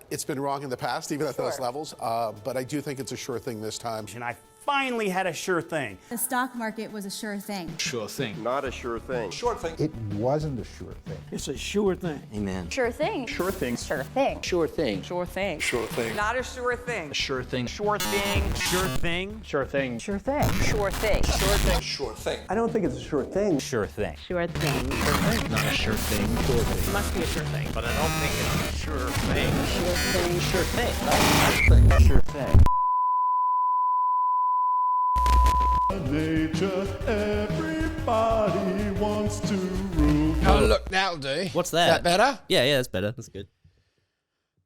It's been wrong in the past, even at those levels, but I do think it's a sure thing this time. And I finally had a sure thing. The stock market was a sure thing. Sure thing. Not a sure thing. Sure thing. It wasn't a sure thing. It's a sure thing. Amen. Sure thing. Sure thing. Sure thing. Sure thing. Sure thing. Sure thing. Not a sure thing. Sure thing. Sure thing. Sure thing. Sure thing. Sure thing. Sure thing. Sure thing. Sure thing. I don't think it's a sure thing. Sure thing. Sure thing. Not a sure thing. Sure thing. Must be a sure thing, but I don't think it's a sure thing. Sure thing. Sure thing. Sure thing. Nature, everybody wants to rule. Oh, look, that'll do. What's that? Is that better? Yeah, that's better. That's good.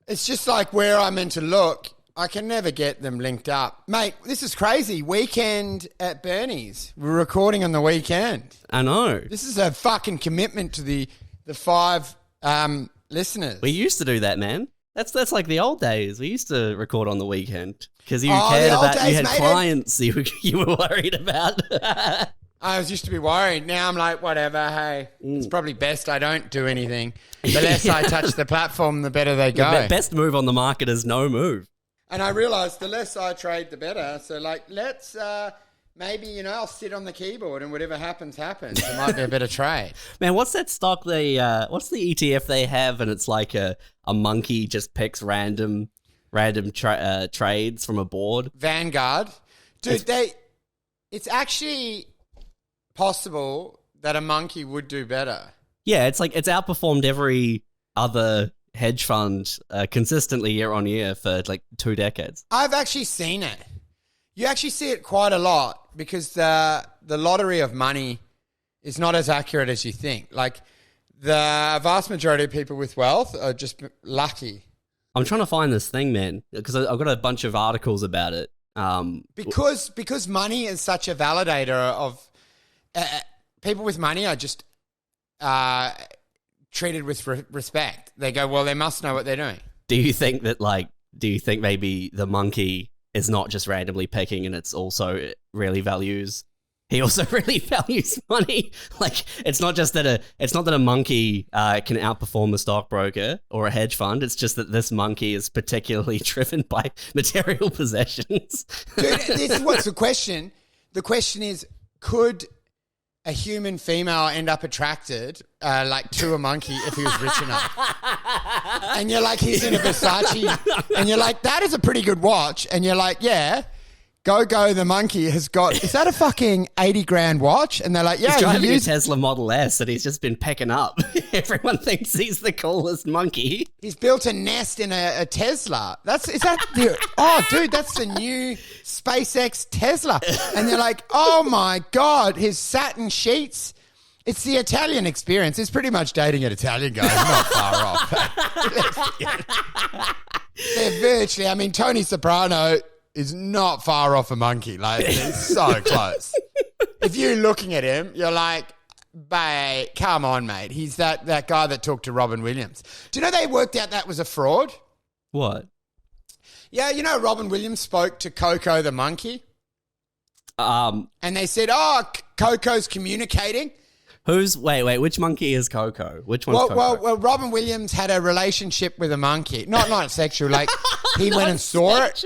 It's just like where I'm meant to look. I can never get them linked up. Mate, this is crazy. Weekend at Bernie's. We're recording on the weekend. I know. This is a fucking commitment to the 5 listeners. We used to do that, man. That's like the old days. We used to record on the weekend because you Oh, cared the old about, you days, had mate. clients you were worried about. I used to be worried. Now I'm like, whatever, hey, it's probably best I don't do anything. The less I touch the platform, the better they go. The best move on the market is no move. And I realised the less I trade, the better. So, like, let's maybe, I'll sit on the keyboard and whatever happens, happens. It might be a better trade. Man, what's that stock what's the ETF they have, and it's like a monkey just picks random trades from a board? Vanguard. Dude, it's actually possible that a monkey would do better. Yeah, it's like it's outperformed every other hedge fund consistently year on year for like 2 decades. I've actually seen it. You actually see it quite a lot because the lottery of money is not as accurate as you think. Like, the vast majority of people with wealth are just lucky. I'm trying to find this thing, man, because I've got a bunch of articles about it. Because money is such a validator of people with money are just treated with respect. They go, well, they must know what they're doing. Do you think maybe the monkey is not just randomly picking, and it's also really values? He also really values money. Like, it's not that a monkey can outperform a stockbroker or a hedge fund. It's just that this monkey is particularly driven by material possessions. Dude, this is what's the question. The question is, could a human female end up attracted to a monkey if he was rich enough? And you're like, he's in a Versace, and you're like, that is a pretty good watch. And you're like, yeah. Go, the monkey has got, is that a fucking 80 grand watch? And they're like, yeah. He's driving a Tesla Model S that he's just been picking up. Everyone thinks he's the coolest monkey. He's built a nest in a Tesla. Dude, that's the new SpaceX Tesla. And they're like, oh my God, his satin sheets. It's the Italian experience. It's pretty much dating an Italian guy. Not far off. They're virtually, Tony Soprano is not far off a monkey. Like, they're so close. If you're looking at him, you're like, babe, come on, mate. He's that guy that talked to Robin Williams. Do you know they worked out that was a fraud? What? Yeah, Robin Williams spoke to Coco the monkey. And they said, Coco's communicating. Wait, which monkey is Coco? Which one's Coco? Well, Robin Williams had a relationship with a monkey. Not sexual, like he went and saw it.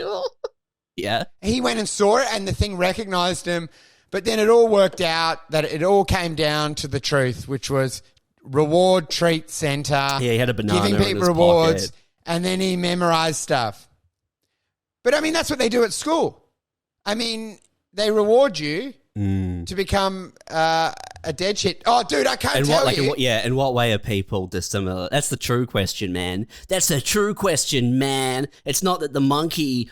Yeah. He went and saw it and the thing recognized him. But then it all worked out that it all came down to the truth, which was reward treat center. Yeah, he had a banana giving in people his rewards. pocket. And then he memorized stuff. But that's what they do at school. They reward you to become a dead shit. Oh, dude, I can't tell you. In what way are people dissimilar? That's the true question, man. That's the true question, man. It's not that the monkey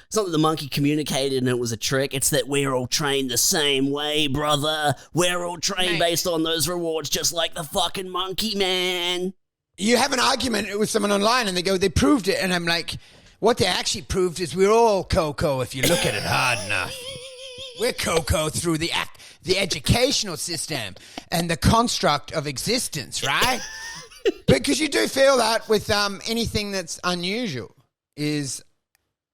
communicated and it was a trick. It's that we're all trained the same way, brother. We're all trained based on those rewards, just like the fucking monkey, man. You have an argument with someone online and they go, they proved it. And I'm like, what they actually proved is we're all Coco if you look at it hard enough. We're Coco through the educational system and the construct of existence, right? Because you do feel that with anything that's unusual is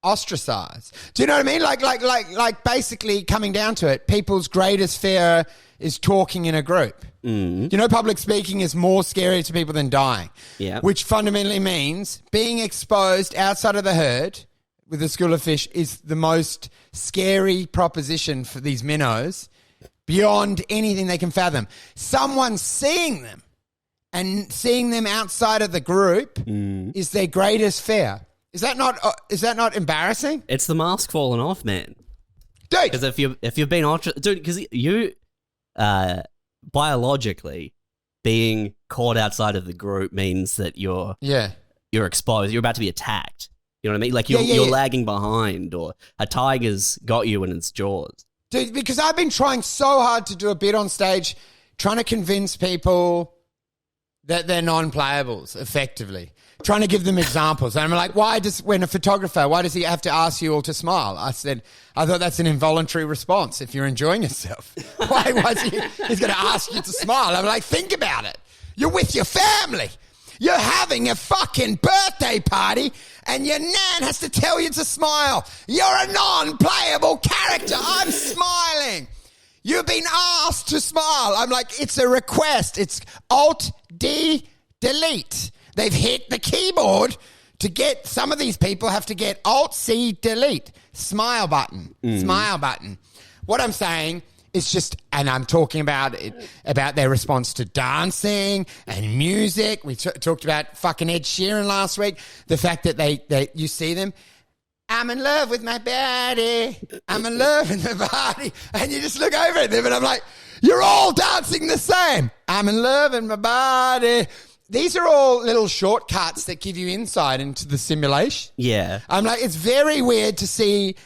ostracized. Do you know what I mean? Like basically coming down to it, people's greatest fear is talking in a group. You know, public speaking is more scary to people than dying. Yeah. Which fundamentally means being exposed outside of the herd with a school of fish is the most scary proposition for these minnows beyond anything they can fathom. Someone seeing them and seeing them outside of the group is their greatest fear. Is that not embarrassing? It's the mask falling off, man. Dude. Because if you've been dude, because you biologically being caught outside of the group means that you're exposed. You're about to be attacked. You know what I mean? Like you're lagging behind, or a tiger's got you in its jaws. Dude, because I've been trying so hard to do a bit on stage, trying to convince people that they're non-playables, effectively. Trying to give them examples. And I'm like, why does he have to ask you all to smile? I said, I thought that's an involuntary response if you're enjoying yourself. He's going to ask you to smile. I'm like, think about it. You're with your family. You're having a fucking birthday party and your nan has to tell you to smile. You're a non-playable character. I'm smiling. You've been asked to smile. I'm like, it's a request. It's Alt-D, delete. They've hit the keyboard to get, some of these people have to get Alt-C, delete. Smile button. Smile button. What I'm saying is just, and I'm talking about it, about their response to dancing and music. We talked about fucking Ed Sheeran last week. The fact that you see them, I'm in love with my body. I'm in love with my body. And you just look over at them and I'm like, you're all dancing the same. I'm in love with my body. These are all little shortcuts that give you insight into the simulation. Yeah. I'm like, it's very weird to see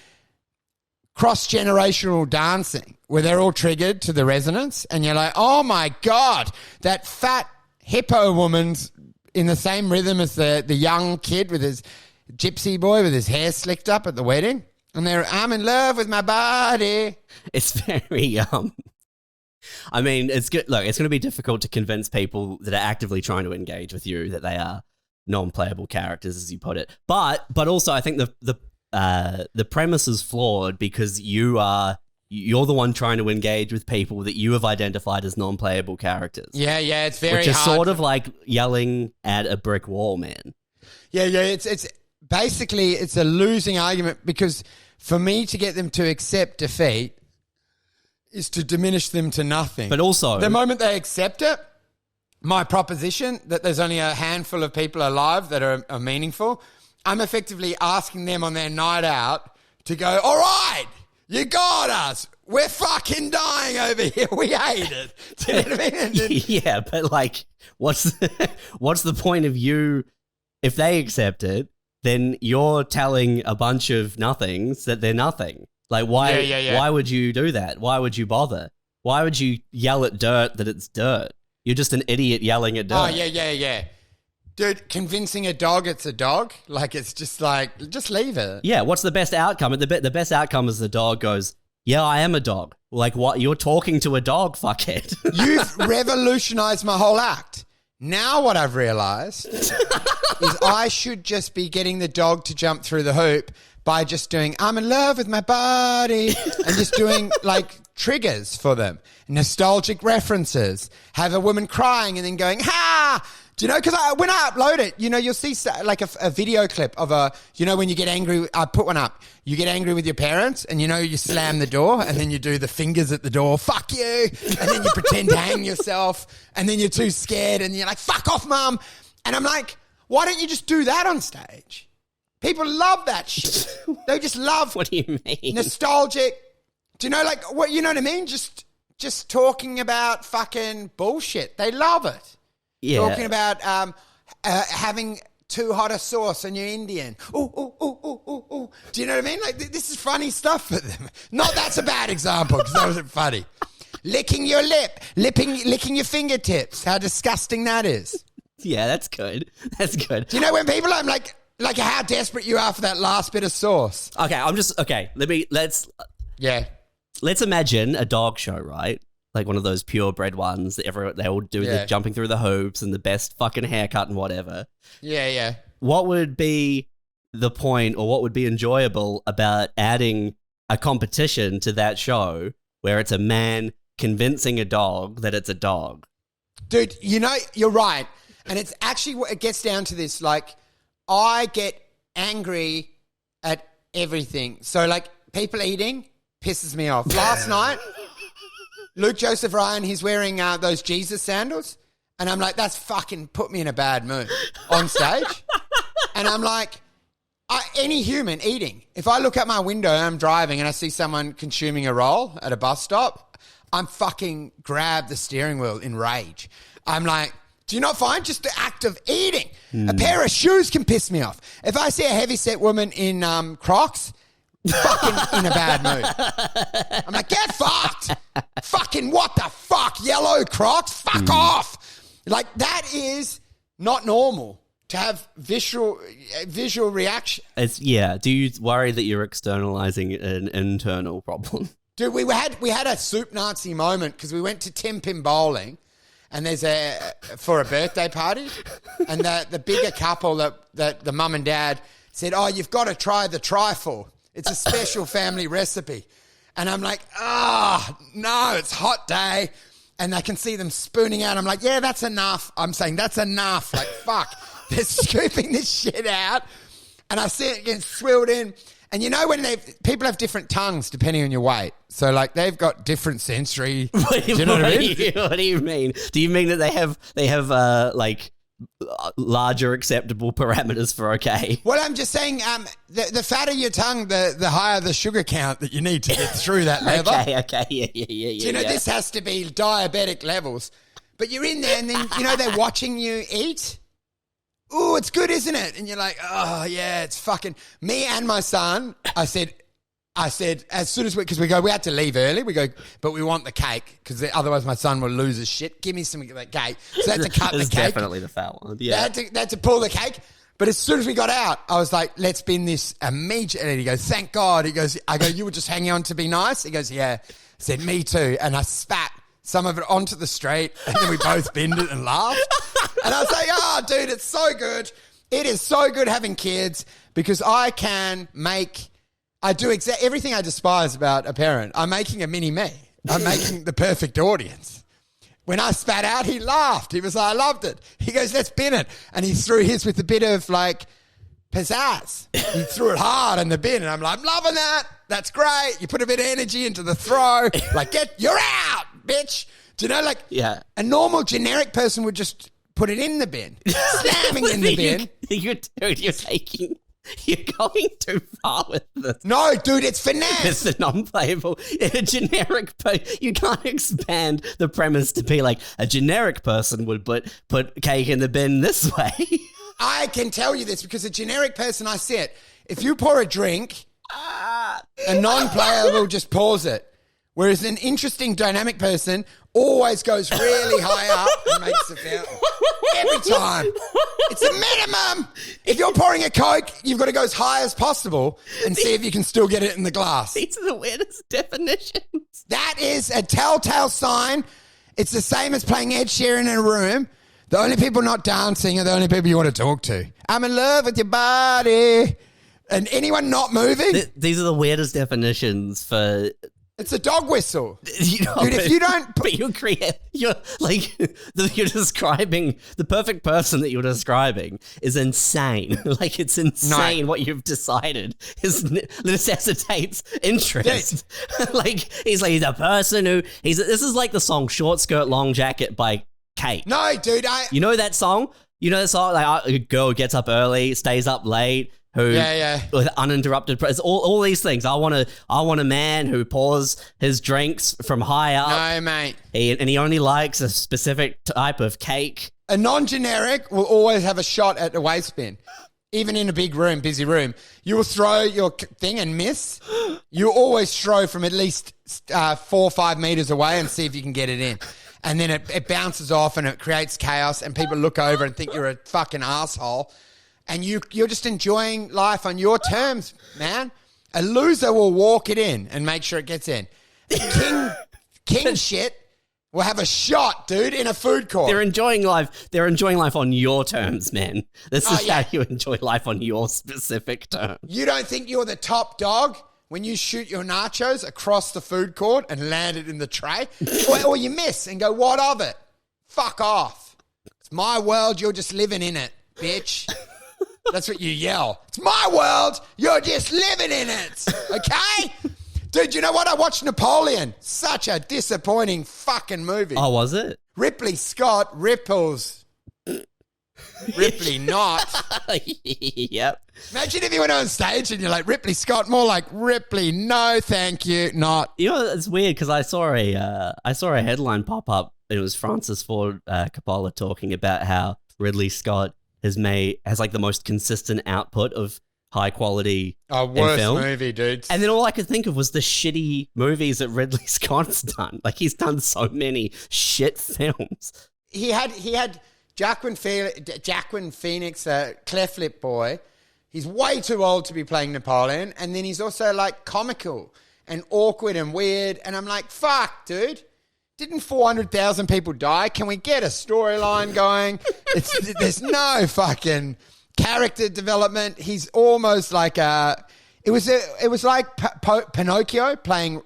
cross-generational dancing where they're all triggered to the resonance and you're like, oh my God, that fat hippo woman's in the same rhythm as the young kid with his gypsy boy with his hair slicked up at the wedding. And they're, I'm in love with my body. It's very, I mean, it's good. Look, it's going to be difficult to convince people that are actively trying to engage with you that they are non-playable characters, as you put it. But also, I think the premise is flawed because you're the one trying to engage with people that you have identified as non-playable characters. Yeah, it's very which is hard. sort of like yelling at a brick wall, man. Yeah, it's basically it's a losing argument because for me to get them to accept defeat is to diminish them to nothing. But also, the moment they accept it, my proposition that there's only a handful of people alive that are meaningful, I'm effectively asking them on their night out to go, all right, you got us. We're fucking dying over here. We hate it. Do you know what I mean? Yeah, but like, what's the point of you? If they accept it, then you're telling a bunch of nothings that they're nothing. Like, why? Why would you do that? Why would you bother? Why would you yell at dirt that it's dirt? You're just an idiot yelling at dirt. Oh, yeah. Dude, convincing a dog it's a dog? Like, it's just like, just leave it. Yeah, what's the best outcome? The best outcome is the dog goes, yeah, I am a dog. Like, what? You're talking to a dog, fuckhead. You've revolutionized my whole act. Now what I've realized is I should just be getting the dog to jump through the hoop by just doing, I'm in love with my body, and just doing like triggers for them, nostalgic references, have a woman crying and then going, ha! Do you know, because when I upload it, you know, you'll see like a video clip of when you get angry, I put one up, you get angry with your parents and, you slam the door and then you do the fingers at the door, fuck you, and then you pretend to hang yourself and then you're too scared and you're like, fuck off, mum. And I'm like, why don't you just do that on stage? People love that shit. They just love What do you mean? nostalgic. Do you know, like, what, you know what I mean? Just talking about fucking bullshit. They love it. Yeah. Talking about having too hot a sauce and you're Indian. Ooh. Do you know what I mean? Like, this is funny stuff for them. Not that's a bad example because that wasn't funny. Licking your licking your fingertips. How disgusting that is. Yeah, that's good. That's good. Do you know when people are like how desperate you are for that last bit of sauce? Okay. Let's imagine a dog show, right? Like one of those purebred ones that they all do the jumping through the hoops and the best fucking haircut and whatever. Yeah. What would be the point or what would be enjoyable about adding a competition to that show where it's a man convincing a dog that it's a dog? Dude, you know, you're right. And it's actually, it gets down to this. Like, I get angry at everything. So, like, people eating pisses me off. Last night, Luke Joseph Ryan, he's wearing those Jesus sandals. And I'm like, that's fucking put me in a bad mood on stage. And I'm like, any human eating, if I look out my window and I'm driving and I see someone consuming a roll at a bus stop, I'm fucking grab the steering wheel in rage. I'm like, do you not find just the act of eating? A pair of shoes can piss me off. If I see a heavyset woman in Crocs, fucking in a bad mood. I'm like, get fucked. Fucking what the fuck? Yellow Crocs? Fuck off. Like, that is not normal to have visual reaction. Do you worry that you're externalizing an internal problem? Dude, we had a soup Nazi moment because we went to Tim Pim Bowling, and there's for a birthday party, and the bigger couple that the mum and dad said, "Oh, you've got to try the trifle. It's a special family recipe." And I'm like, no, it's hot day, and I can see them spooning out. I'm like, yeah, that's enough. I'm saying that's enough. Like, fuck, they're scooping this shit out, and I see it getting swilled in. And you know when people have different tongues depending on your weight. So like they've got different sensory. Do you know what I mean? What do you mean? Do you mean that they have like larger acceptable parameters for okay? Well, I'm just saying the fatter your tongue, the higher the sugar count that you need to get through that level. Okay, yeah. Do you know, this has to be diabetic levels. But you're in there and then, you know, they're watching you eat. Ooh, it's good, isn't it? And you're like, oh, yeah, it's fucking... Me and my son, I said, as soon as we had to leave early. We go, but we want the cake because otherwise my son will lose his shit. Give me some of that cake. So they had to cut the cake. Definitely the fat one. Yeah. They had to pull the cake. But as soon as we got out, I was like, let's bin this immediately. He goes, thank God. He goes, I go, you were just hanging on to be nice? He goes, yeah. I said, me too. And I spat some of it onto the street, and then we both binned it and laughed. And I was like, oh, dude, it's so good. It is so good having kids because I do everything I despise about a parent. I'm making a mini me. I'm making the perfect audience. When I spat out, he laughed. He was like, I loved it. He goes, let's bin it. And he threw his with a bit of like pizzazz. He threw it hard in the bin, and I'm like, I'm loving that. That's great. You put a bit of energy into the throw. Like, you're out, bitch. Do you know, like, yeah. A normal generic person would just put it in the bin, slamming in the bin. You're going too far with this. No, dude, it's finesse. It's a non-playable. A generic you can't expand the premise to be like a generic person would put cake in the bin this way. I can tell you this because a generic person, I said, if you pour a drink, a non-player will just pause it. Whereas an interesting dynamic person always goes really high up and makes the fountain. Every time. It's a minimum. If you're pouring a Coke, you've got to go as high as possible and see if you can still get it in the glass. These are the weirdest definitions. That is a telltale sign. It's the same as playing Ed Sheeran in a room. The only people not dancing are the only people you want to talk to. I'm in love with your body. And anyone not moving? These are the weirdest definitions for... It's a dog whistle. You know, dude, if you don't... But you're describing... The perfect person that you're describing is insane. Like, it's insane what you've decided necessitates interest. Like, he's a person who... This is like the song Short Skirt, Long Jacket by Kate. No, dude, You know that song? You know that song? Like, a girl gets up early, stays up late... with uninterrupted it's all these things. I want a man who pours his drinks from high up. No, mate. And he only likes a specific type of cake. A non-generic will always have a shot at the waste bin. Even in a big room, busy room. You will throw your thing and miss. You always throw from at least 4 or 5 meters away and see if you can get it in. And then it bounces off and it creates chaos and people look over and think you're a fucking asshole. And you're just enjoying life on your terms, man. A loser will walk it in and make sure it gets in. King shit will have a shot, dude, in a food court. They're enjoying life. They're enjoying life on your terms, man. This is how you enjoy life on your specific terms. You don't think you're the top dog when you shoot your nachos across the food court and land it in the tray? or you miss and go, what of it? Fuck off. It's my world, you're just living in it, bitch. That's what you yell. It's my world, you're just living in it. Okay? Dude, you know what? I watched Napoleon. Such a disappointing fucking movie. Oh, was it? Ripley Scott ripples. Ripley not. Yep. Imagine if you went on stage and you're like, Ripley Scott, more like Ripley, no, thank you, not. You know, it's weird because I saw a headline pop up. It was Francis Ford Coppola talking about how Ridley Scott has like the most consistent output of high quality Worst film. movie, dude. And then all I could think of was the shitty movies that Ridley Scott's done. Like he's done so many shit films. He had Jacqueline Phoenix, cleft lip boy. He's way too old to be playing Napoleon. And then he's also like comical and awkward and weird. And I'm like, fuck, dude. Didn't 400,000 people die? Can we get a storyline going? There's no fucking character development. He's almost like it was like Pinocchio playing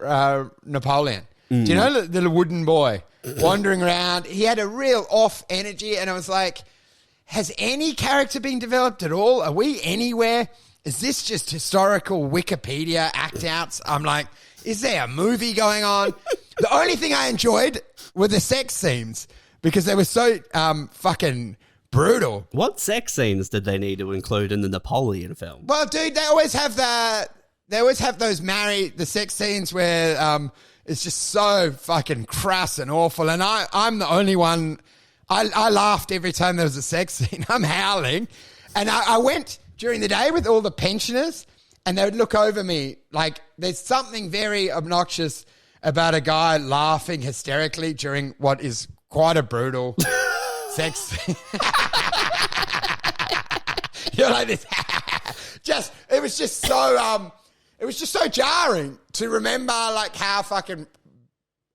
Napoleon. Do you know the little wooden boy wandering around? He had a real off energy, and I was like, has any character been developed at all? Are we anywhere? Is this just historical Wikipedia act outs? I'm like, is there a movie going on? The only thing I enjoyed were the sex scenes because they were so fucking brutal. What sex scenes did they need to include in the Napoleon film? Well, dude, they always have the sex scenes where it's just so fucking crass and awful. And I'm the only one. I laughed every time there was a sex scene. I'm howling. And I went during the day with all the pensioners, and they would look over me like there's something very obnoxious about a guy laughing hysterically during what is quite a brutal sex scene. You're like this. It was just so jarring to remember like how fucking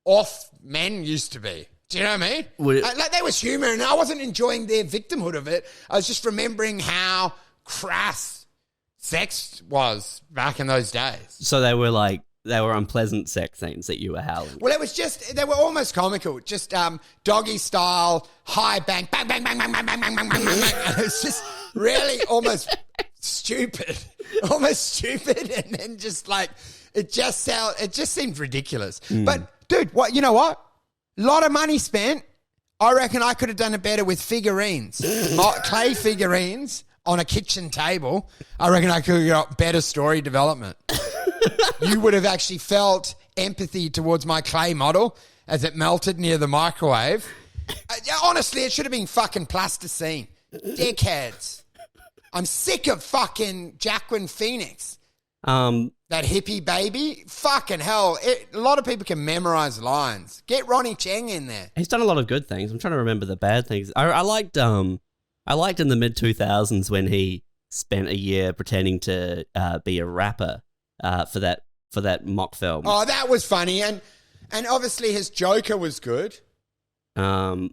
off men used to be. Do you know what I mean? Like there was humor, and I wasn't enjoying their victimhood of it. I was just remembering how crass sex was back in those days. So they were unpleasant sex scenes that you were howling. Well, it was just, they were almost comical. Just doggy style, high bang, bang, bang, bang, bang, bang, bang, bang, bang, bang, bang. It was just really almost stupid. Almost stupid. And then just like, it just seemed ridiculous. But dude, you know what? A lot of money spent. I reckon I could have done it better with figurines. Clay figurines on a kitchen table. I reckon I could have got better story development. You would have actually felt empathy towards my clay model as it melted near the microwave. Honestly, it should have been fucking plasticine. Dickheads. I'm sick of fucking Jacqueline Phoenix. That hippie baby. Fucking hell. A lot of people can memorize lines. Get Ronnie Cheng in there. He's done a lot of good things. I'm trying to remember the bad things. I liked in the mid 2000s when he spent a year pretending to be a rapper for that mock film. Oh, that was funny, and obviously his Joker was good. Oh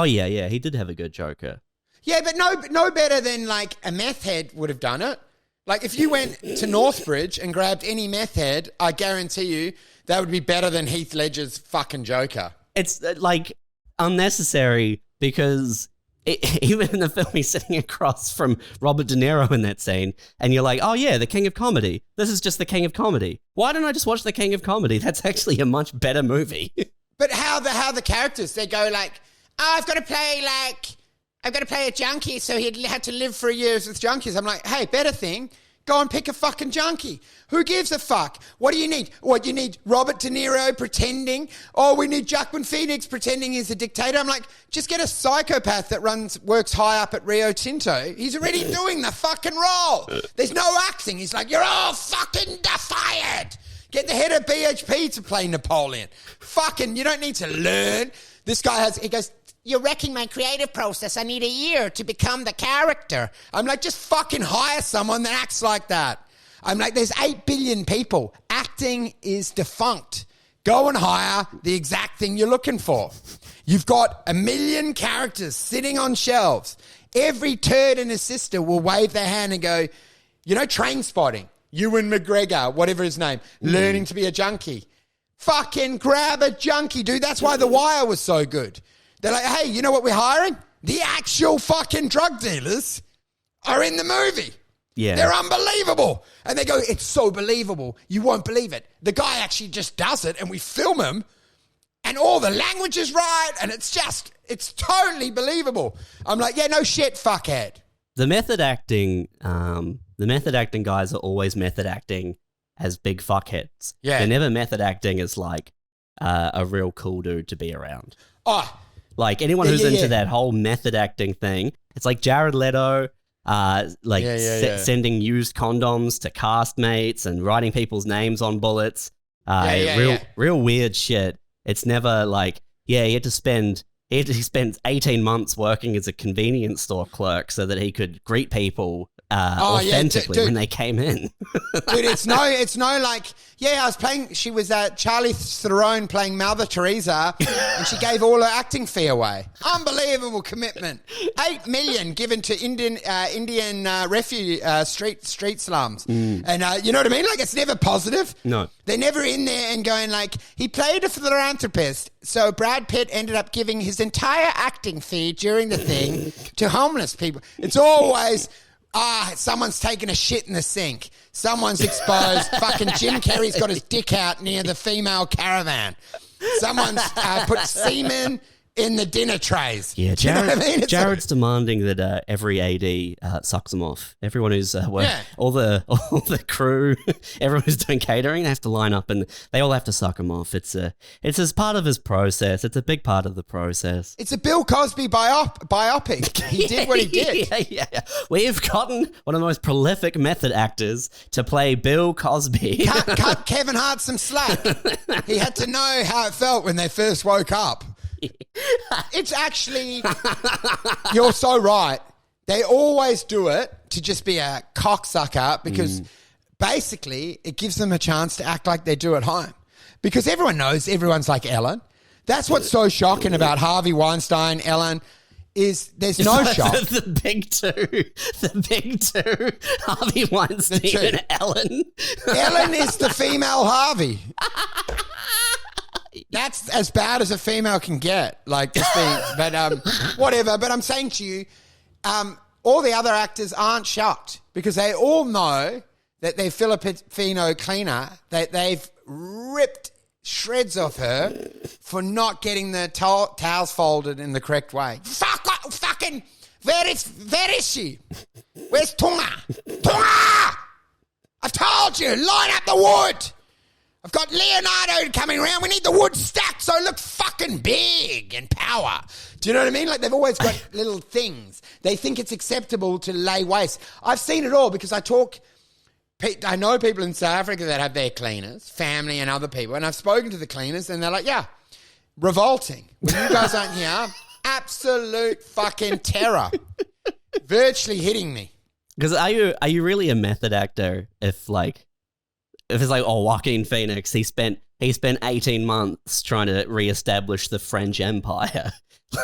yeah, he did have a good Joker. Yeah, but no better than like a meth head would have done it. Like if you went to Northbridge and grabbed any meth head, I guarantee you that would be better than Heath Ledger's fucking Joker. It's like unnecessary because even in the film, he's sitting across from Robert De Niro in that scene, and you're like, oh yeah, the King of Comedy. This is just the King of Comedy. Why don't I just watch the King of Comedy? That's actually a much better movie. But how the characters, they go like, oh, I've got to play a junkie, so he had to live for years with junkies. I'm like, hey, better thing, go and pick a fucking junkie. Who gives a fuck? What do you need? What, you need Robert De Niro pretending? Oh, we need Jacqueline Phoenix pretending he's a dictator. I'm like, just get a psychopath that works high up at Rio Tinto. He's already doing the fucking role. There's no acting. He's like, you're all fucking fired. Get the head of BHP to play Napoleon. Fucking, you don't need to learn. This guy he goes, you're wrecking my creative process. I need a year to become the character. I'm like, just fucking hire someone that acts like that. I'm like, there's 8 billion people. Acting is defunct. Go and hire the exact thing you're looking for. You've got 1 million characters sitting on shelves. Every turd and his sister will wave their hand and go, Train Spotting. Ewan McGregor, whatever his name, learning to be a junkie. Fucking grab a junkie, dude. That's why The Wire was so good. They're like, hey, you know what we're hiring? The actual fucking drug dealers are in the movie. Yeah. They're unbelievable. And they go, it's so believable. You won't believe it. The guy actually just does it and we film him and all the language is right and it's totally believable. I'm like, yeah, no shit, fuckhead. The method acting guys are always method acting as big fuckheads. Yeah. They're never method acting as like a real cool dude to be around. Oh, Like anyone who's into that whole method acting thing, it's like Jared Leto, sending used condoms to castmates and writing people's names on bullets. Real weird shit. It's never like, he had to spend 18 months working as a convenience store clerk so that he could greet people authentically when they came in. Dude, it's no like, I was playing, she was Charlie Theron playing Mother Teresa and she gave all her acting fee away. Unbelievable commitment. 8 million given to Indian refugee street slums. And you know what I mean? Like, it's never positive. No. They're never in there and going like, he played a philanthropist, so Brad Pitt ended up giving his entire acting fee during the thing to homeless people. It's always, someone's taken a shit in the sink. Someone's exposed. Fucking Jim Carrey's got his dick out near the female caravan. Someone's put semen in the dinner trays. Yeah, Do you know what I mean? Jared's demanding that every AD sucks them off. Everyone who's all the crew, everyone who's doing catering, they have to line up and they all have to suck them off. It's as part of his process. It's a big part of the process. It's a Bill Cosby biopic. He did what he did. Yeah. We've gotten one of the most prolific method actors to play Bill Cosby. Cut Kevin Hart some slack. He had to know how it felt when they first woke up. It's actually, you're so right. They always do it to just be a cocksucker because basically it gives them a chance to act like they do at home. Because everyone knows everyone's like Ellen. That's what's so shocking about Harvey Weinstein, Ellen, is there's no shock. The big two, Harvey Weinstein and Ellen. Ellen is the female Harvey. That's as bad as a female can get, like this thing. But whatever. But I'm saying to you, all the other actors aren't shocked because they all know that their Filipino cleaner, they've ripped shreds off her for not getting the towels folded in the correct way. Fucking, where is she? Where's Tunga? Tunga! I've told you, line up the wood. I've got Leonardo coming around. We need the wood stacked so it looks fucking big and power. Do you know what I mean? Like, they've always got little things. They think it's acceptable to lay waste. I've seen it all because I know people in South Africa that have their cleaners, family and other people, and I've spoken to the cleaners and they're like, yeah, revolting. When you guys aren't here, absolute fucking terror. Virtually hitting me. Because are you really a method actor if it's like, oh, Joaquin Phoenix, he spent 18 months trying to reestablish the French Empire.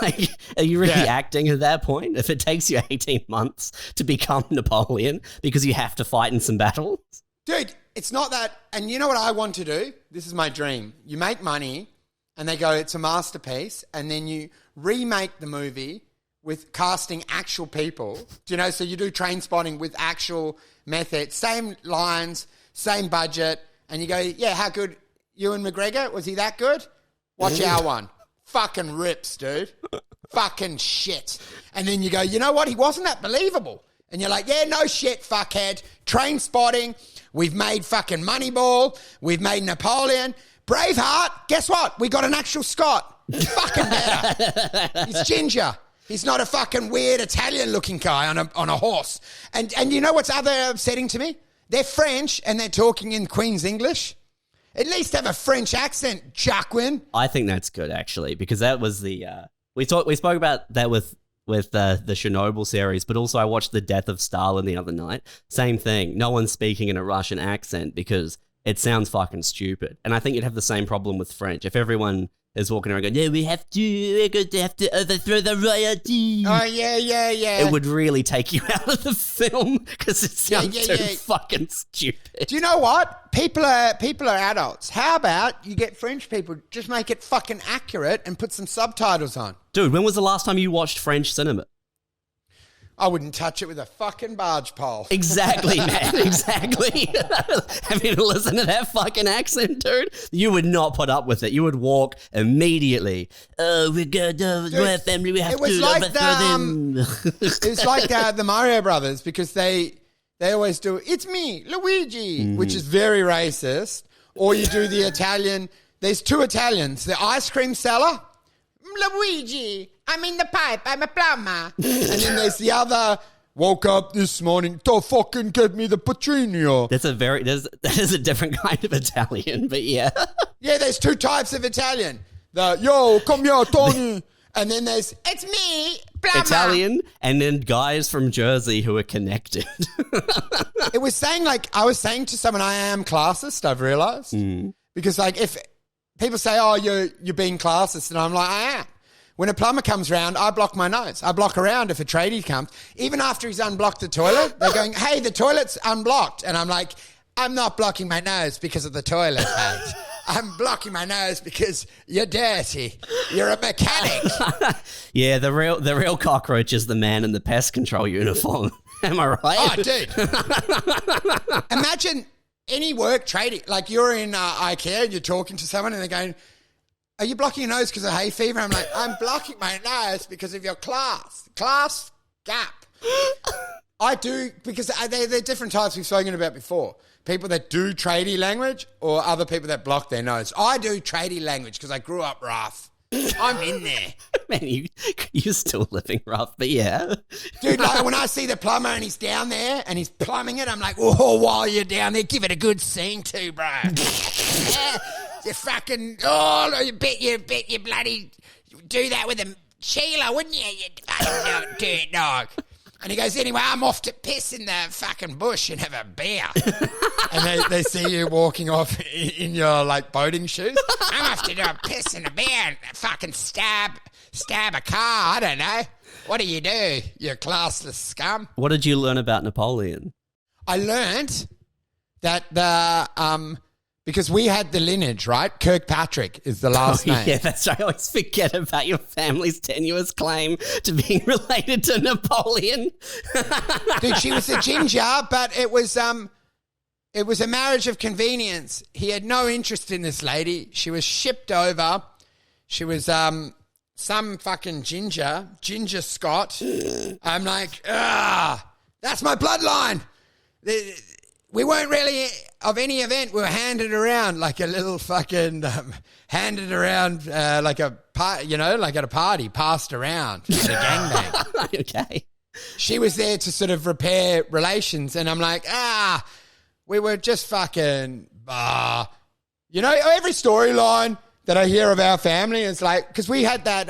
Like, are you really acting at that point? If it takes you 18 months to become Napoleon because you have to fight in some battles? Dude, it's not that. And you know what I want to do? This is my dream. You make money and they go, it's a masterpiece. And then you remake the movie with casting actual people. Do you know? So you do Train Spotting with actual methods, same lines, same budget, and you go, yeah, how good? Ewan McGregor, was he that good? Watch our one. Fucking rips, dude. Fucking shit. And then you go, you know what? He wasn't that believable. And you're like, yeah, no shit, fuckhead. Train Spotting. We've made fucking Moneyball. We've made Napoleon. Braveheart. Guess what? We got an actual Scot. Fucking better. He's ginger. He's not a fucking weird Italian-looking guy on a horse. And you know what's other upsetting to me? They're French and they're talking in Queen's English. At least have a French accent, Jacqueline. I think that's good, actually, because that was the we spoke about that with the Chernobyl series, but also I watched The Death of Stalin the other night. Same thing. No one's speaking in a Russian accent because it sounds fucking stupid. And I think you'd have the same problem with French. If everyone is walking around going, yeah, we're going to have to overthrow the royalty. Oh, yeah. It would really take you out of the film because it sounds fucking stupid. Do you know what? People are adults. How about you get French people, just make it fucking accurate and put some subtitles on? Dude, when was the last time you watched French cinema? I wouldn't touch it with a fucking barge pole. Exactly, man. Exactly. Having to listen to that fucking accent, dude, you would not put up with it. You would walk immediately. Oh, we're good. We're a family. We have to overthrow them. It's like the Mario Brothers because they always do, it's me, Luigi, which is very racist. Or you do the Italian. There's two Italians. The ice cream seller, Luigi, I'm in the pipe, I'm a plumber. And then there's the other, woke up this morning, don't fucking get me the Pacino. That is a different kind of Italian, but yeah. Yeah, there's two types of Italian. The, yo, come here, Tony. And then there's, it's me, plumber. Italian, and then guys from Jersey who are connected. It was saying, I was saying to someone, I am classist, I've realized. Because, if people say, oh, you're being classist, and I'm like, I am. When a plumber comes round, I block my nose. I block around if a tradie comes. Even after he's unblocked the toilet, they're going, hey, the toilet's unblocked. And I'm like, I'm not blocking my nose because of the toilet, mate. I'm blocking my nose because you're dirty. You're a mechanic. Yeah, the real cockroach is the man in the pest control uniform. Am I right? Oh, dude. Imagine any work tradie. Like you're in IKEA and you're talking to someone and they're going, are you blocking your nose because of hay fever? I'm like, I'm blocking my nose because of your class gap. I do, because they're different types we've spoken about before. People that do tradie language or other people that block their nose. I do tradie language because I grew up rough. I'm in there. Man, you're still living rough, but yeah. Dude, when I see the plumber and he's down there and he's plumbing it, I'm like, oh, while you're down there, give it a good scene too, bro. Yeah, you fucking, you bet you bloody do that with a Sheila, wouldn't you? You fucking dirt dog. And he goes, anyway, I'm off to piss in the fucking bush and have a beer. And they see you walking off in your, boating shoes. I'm off to do a piss and a beer and fucking stab a car. I don't know. What do, you classless scum? What did you learn about Napoleon? I learned that because we had the lineage, right? Kirkpatrick is the last name. Yeah, that's right. I always forget about your family's tenuous claim to being related to Napoleon. Dude, she was a ginger, but it was a marriage of convenience. He had no interest in this lady. She was shipped over. She was some fucking ginger Scott. I'm like, that's my bloodline. We weren't really of any event. We were handed around like a little fucking handed around like a like at a party, passed around at a gangbang. Okay. She was there to sort of repair relations, and I'm like, we were just fucking, every storyline that I hear of our family is like, because we had that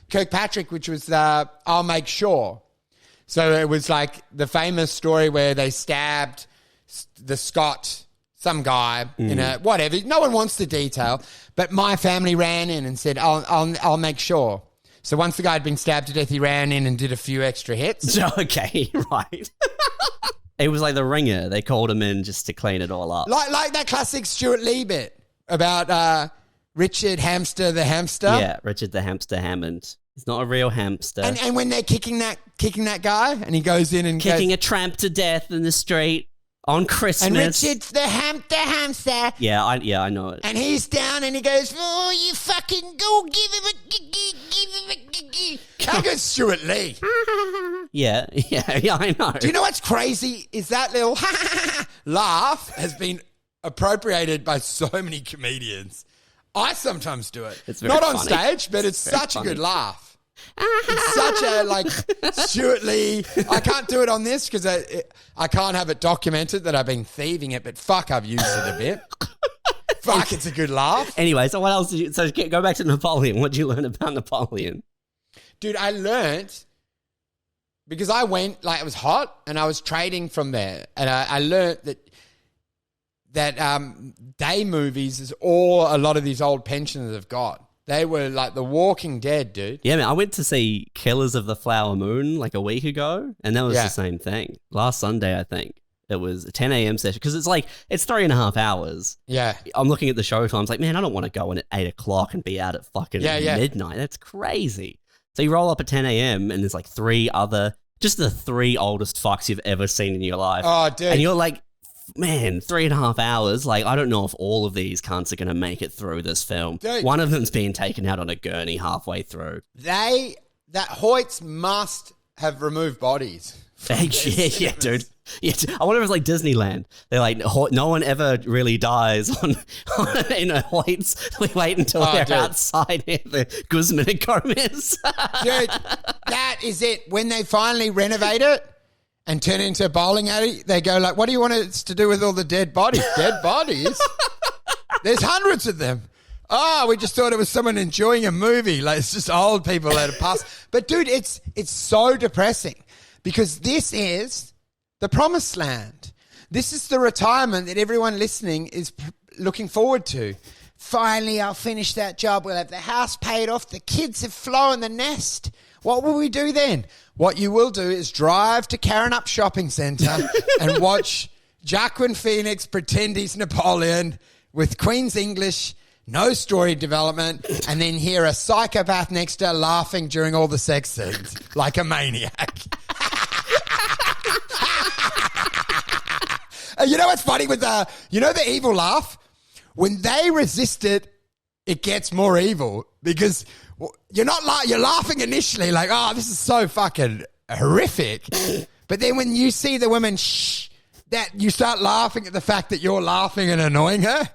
Kirkpatrick, which was I'll make sure. So it was like the famous story where they stabbed the Scot, some guy in a whatever. No one wants the detail, but my family ran in and said, "I'll make sure." So once the guy had been stabbed to death, he ran in and did a few extra hits. Okay, right. It was like The Ringer. They called him in just to clean it all up, like that classic Stuart Lee bit about Richard Hamster the hamster. Yeah, Richard the Hamster Hammond. He's not a real hamster. And when they're kicking that guy, and he goes in and kicking a tramp to death in the street. On Christmas. And Richard's the hamster. Yeah, I know it. And he's down and he goes, oh, you fucking go give him a How good's Stuart Lee? Yeah, I know. Do you know what's crazy? Is that little laugh has been appropriated by so many comedians. I sometimes do it. It's very Not on funny. Stage, but it's such a good laugh. It's such a, Stuart Lee. I can't do it on this because I can't have it documented that I've been thieving it, but fuck, I've used it a bit. Fuck, it's a good laugh. Anyway, so what else did you... So go back to Napoleon. What did you learn about Napoleon? Dude, I learned... Because I went, it was hot, and I was trading from there. And I learned that day movies is all a lot of these old pensioners have got. They were like The Walking Dead, dude. Yeah, man, I went to see Killers of the Flower Moon like a week ago, and that was Yeah. the same thing. Last Sunday, I think. It was a 10 a.m. session, because it's 3.5 hours. Yeah. I'm looking at the show times, like, man, I don't want to go in at 8 o'clock and be out at fucking midnight. That's crazy. So you roll up at 10 a.m. and there's like just the 3 oldest fucks you've ever seen in your life. Oh, dude. And you're like, man, 3.5 hours. Like, I don't know if all of these cunts are going to make it through this film. Dude. One of them's being taken out on a gurney halfway through. That Hoyts must have removed bodies. Yeah, dude. Yeah, I wonder if it's like Disneyland. They're like, no one ever really dies on in a Hoyts. We wait until they're outside near the Guzman and Gomez. Dude, that is it. When they finally renovate it and turn it into a bowling alley, they go like, what do you want us to do with all the dead bodies? Dead bodies? There's hundreds of them. Oh, we just thought it was someone enjoying a movie. Like, it's just old people that have passed. But, dude, it's so depressing because this is the promised land. This is the retirement that everyone listening is looking forward to. Finally, I'll finish that job. We'll have the house paid off. The kids have flown the nest. What will we do then? What you will do is drive to Karrinyup Shopping Centre and watch Jacqueline Phoenix pretend he's Napoleon with Queen's English, no story development, and then hear a psychopath next to her laughing during all the sex scenes like a maniac. You know what's funny with the evil laugh? When they resist it, it gets more evil because you're laughing initially like, oh, this is so fucking horrific. But then when you see the woman that you start laughing at the fact that you're laughing and annoying her.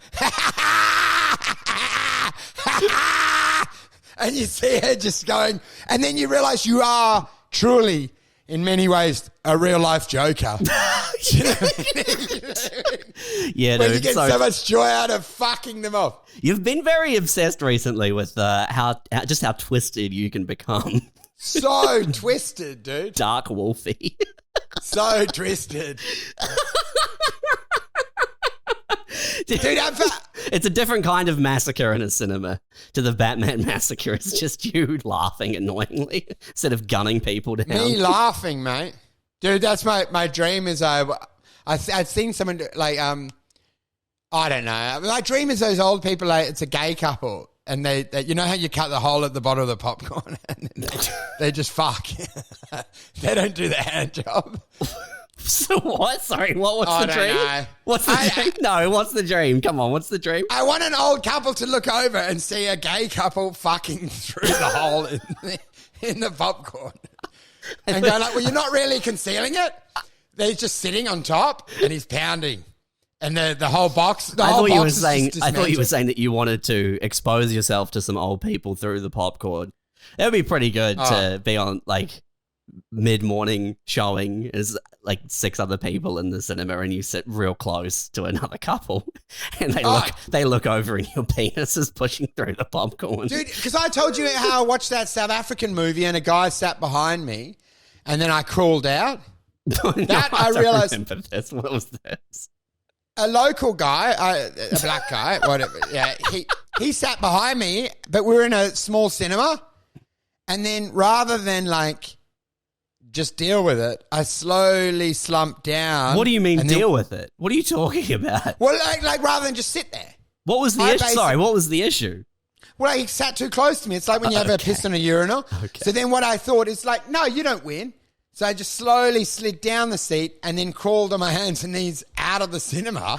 And you see her just going, and then you realize you are truly, in many ways, a real life joker. Yeah, Where dude. you get so much joy out of fucking them off. You've been very obsessed recently with how twisted you can become. So twisted, dude. Dark Wolfie. So twisted. Dude, it's a different kind of massacre in a cinema to the Batman massacre. It's just you laughing annoyingly instead of gunning people down. me laughing, mate. Dude, that's my dream is I've seen someone like, I don't know. My dream is those old people, like it's a gay couple. And they you know how you cut the hole at the bottom of the popcorn and they just fuck. They don't do the hand job. So what? Sorry, what's I the don't dream? know. What's the dream? No, what's the dream? Come on, what's the dream? I want an old couple to look over and see a gay couple fucking through the hole in the popcorn. And go like, well, you're not really concealing it. They're just sitting on top and he's pounding. And the whole box. I thought you were saying that you wanted to expose yourself to some old people through the popcorn. That would be pretty good to be on like mid-morning showing as like 6 other people in the cinema and you sit real close to another couple and they look over and your penis is pushing through the popcorn. Dude, because I told you how I watched that South African movie and a guy sat behind me and then I crawled out. I realized. Remember this. What was this? A local guy, a black guy, whatever. Yeah, he sat behind me, but we were in a small cinema. And then rather than like just deal with it, I slowly slumped down. What do you mean deal with it? What are you talking about? Well, like rather than just sit there. What was the issue? Sorry, what was the issue? Well, he sat too close to me. It's like when you have a piss on a urinal. Okay. So then what I thought is like, no, you don't win. So I just slowly slid down the seat and then crawled on my hands and knees out of the cinema.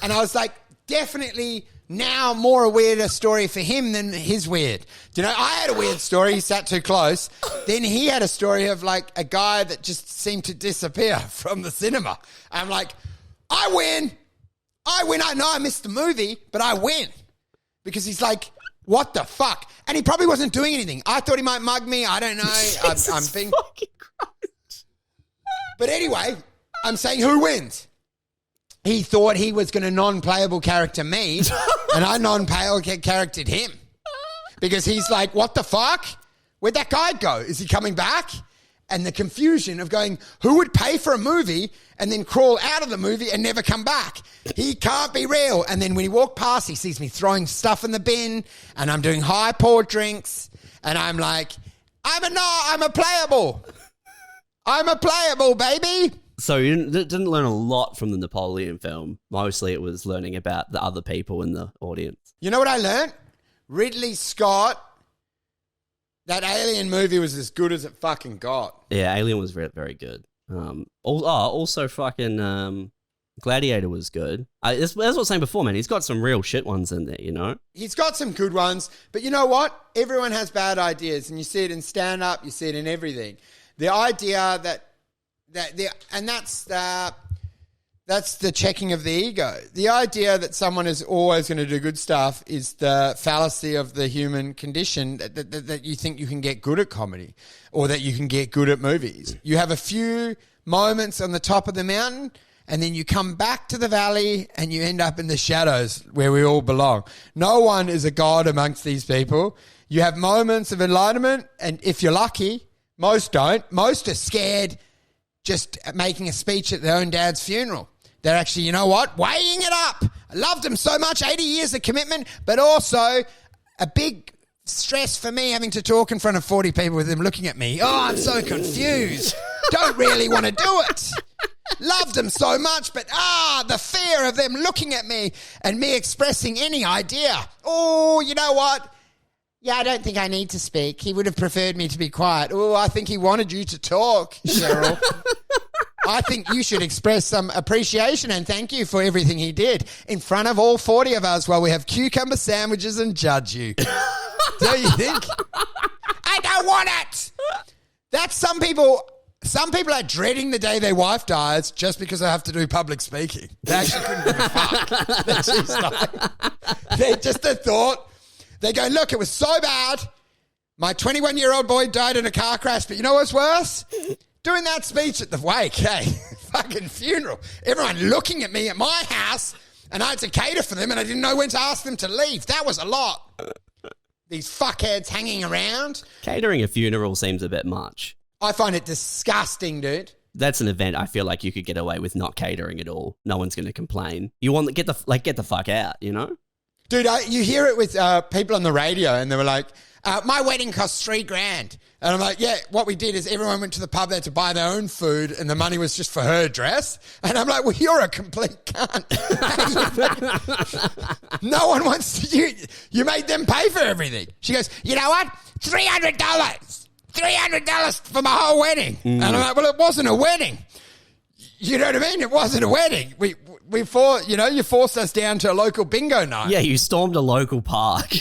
And I was like, definitely now more a weirder story for him than his weird. Do you know, I had a weird story. He sat too close. Then he had a story of like a guy that just seemed to disappear from the cinema. I'm like, I win. I know I missed the movie, but I win. Because he's like, what the fuck? And he probably wasn't doing anything. I thought he might mug me. I don't know. I'm being... But anyway, I'm saying who wins? He thought he was going to non-playable character me, and I non-playable charactered him. Because he's like, what the fuck? Where'd that guy go? Is he coming back? and the confusion of going, who would pay for a movie and then crawl out of the movie and never come back? He can't be real. And then when he walked past, he sees me throwing stuff in the bin and I'm doing high pour drinks. And I'm like, I'm a playable. I'm a playable, baby. So you didn't learn a lot from the Napoleon film. Mostly it was learning about the other people in the audience. You know what I learned? Ridley Scott, that Alien movie was as good as it fucking got. Yeah, Alien was very, very good. Also fucking Gladiator was good. That's what I was saying before, man. He's got some real shit ones in there, you know? He's got some good ones, but you know what? Everyone has bad ideas, and you see it in stand-up, you see it in everything. The idea that's the checking of the ego. The idea that someone is always going to do good stuff is the fallacy of the human condition, that you think you can get good at comedy or that you can get good at movies. You have a few moments on the top of the mountain and then you come back to the valley and you end up in the shadows where we all belong. No one is a god amongst these people. You have moments of enlightenment, and if you're lucky, most don't. Most are scared just making a speech at their own dad's funeral. They're actually, you know what, weighing it up. I loved them so much, 80 years of commitment, but also a big stress for me having to talk in front of 40 people with them looking at me. Oh, I'm so confused. Don't really want to do it. Loved them so much, but the fear of them looking at me and me expressing any idea. Oh, you know what? Yeah, I don't think I need to speak. He would have preferred me to be quiet. Oh, I think he wanted you to talk, Cheryl. I think you should express some appreciation and thank you for everything he did in front of all 40 of us while we have cucumber sandwiches and judge you. Do you think? I don't want it. That's some people are dreading the day their wife dies just because they have to do public speaking. They actually couldn't give a fuck. They're just a thought. They go, look, it was so bad. My 21-year-old boy died in a car crash, but you know what's worse? Doing that speech at the wake, hey, fucking funeral. Everyone looking at me at my house, and I had to cater for them, and I didn't know when to ask them to leave. That was a lot. These fuckheads hanging around. Catering a funeral seems a bit much. I find it disgusting, dude. That's an event I feel like you could get away with not catering at all. No one's going to complain. You want to get the fuck out, you know? Dude, you hear it with people on the radio, and they were like, my wedding cost $3,000. And I'm like, yeah, what we did is everyone went to the pub there to buy their own food, and the money was just for her dress. And I'm like, well, you're a complete cunt. No one wants to, you made them pay for everything. She goes, you know what? $300. $300 for my whole wedding. And I'm like, well, it wasn't a wedding. You know what I mean? It wasn't a wedding. You forced us down to a local bingo night. Yeah, you stormed a local park.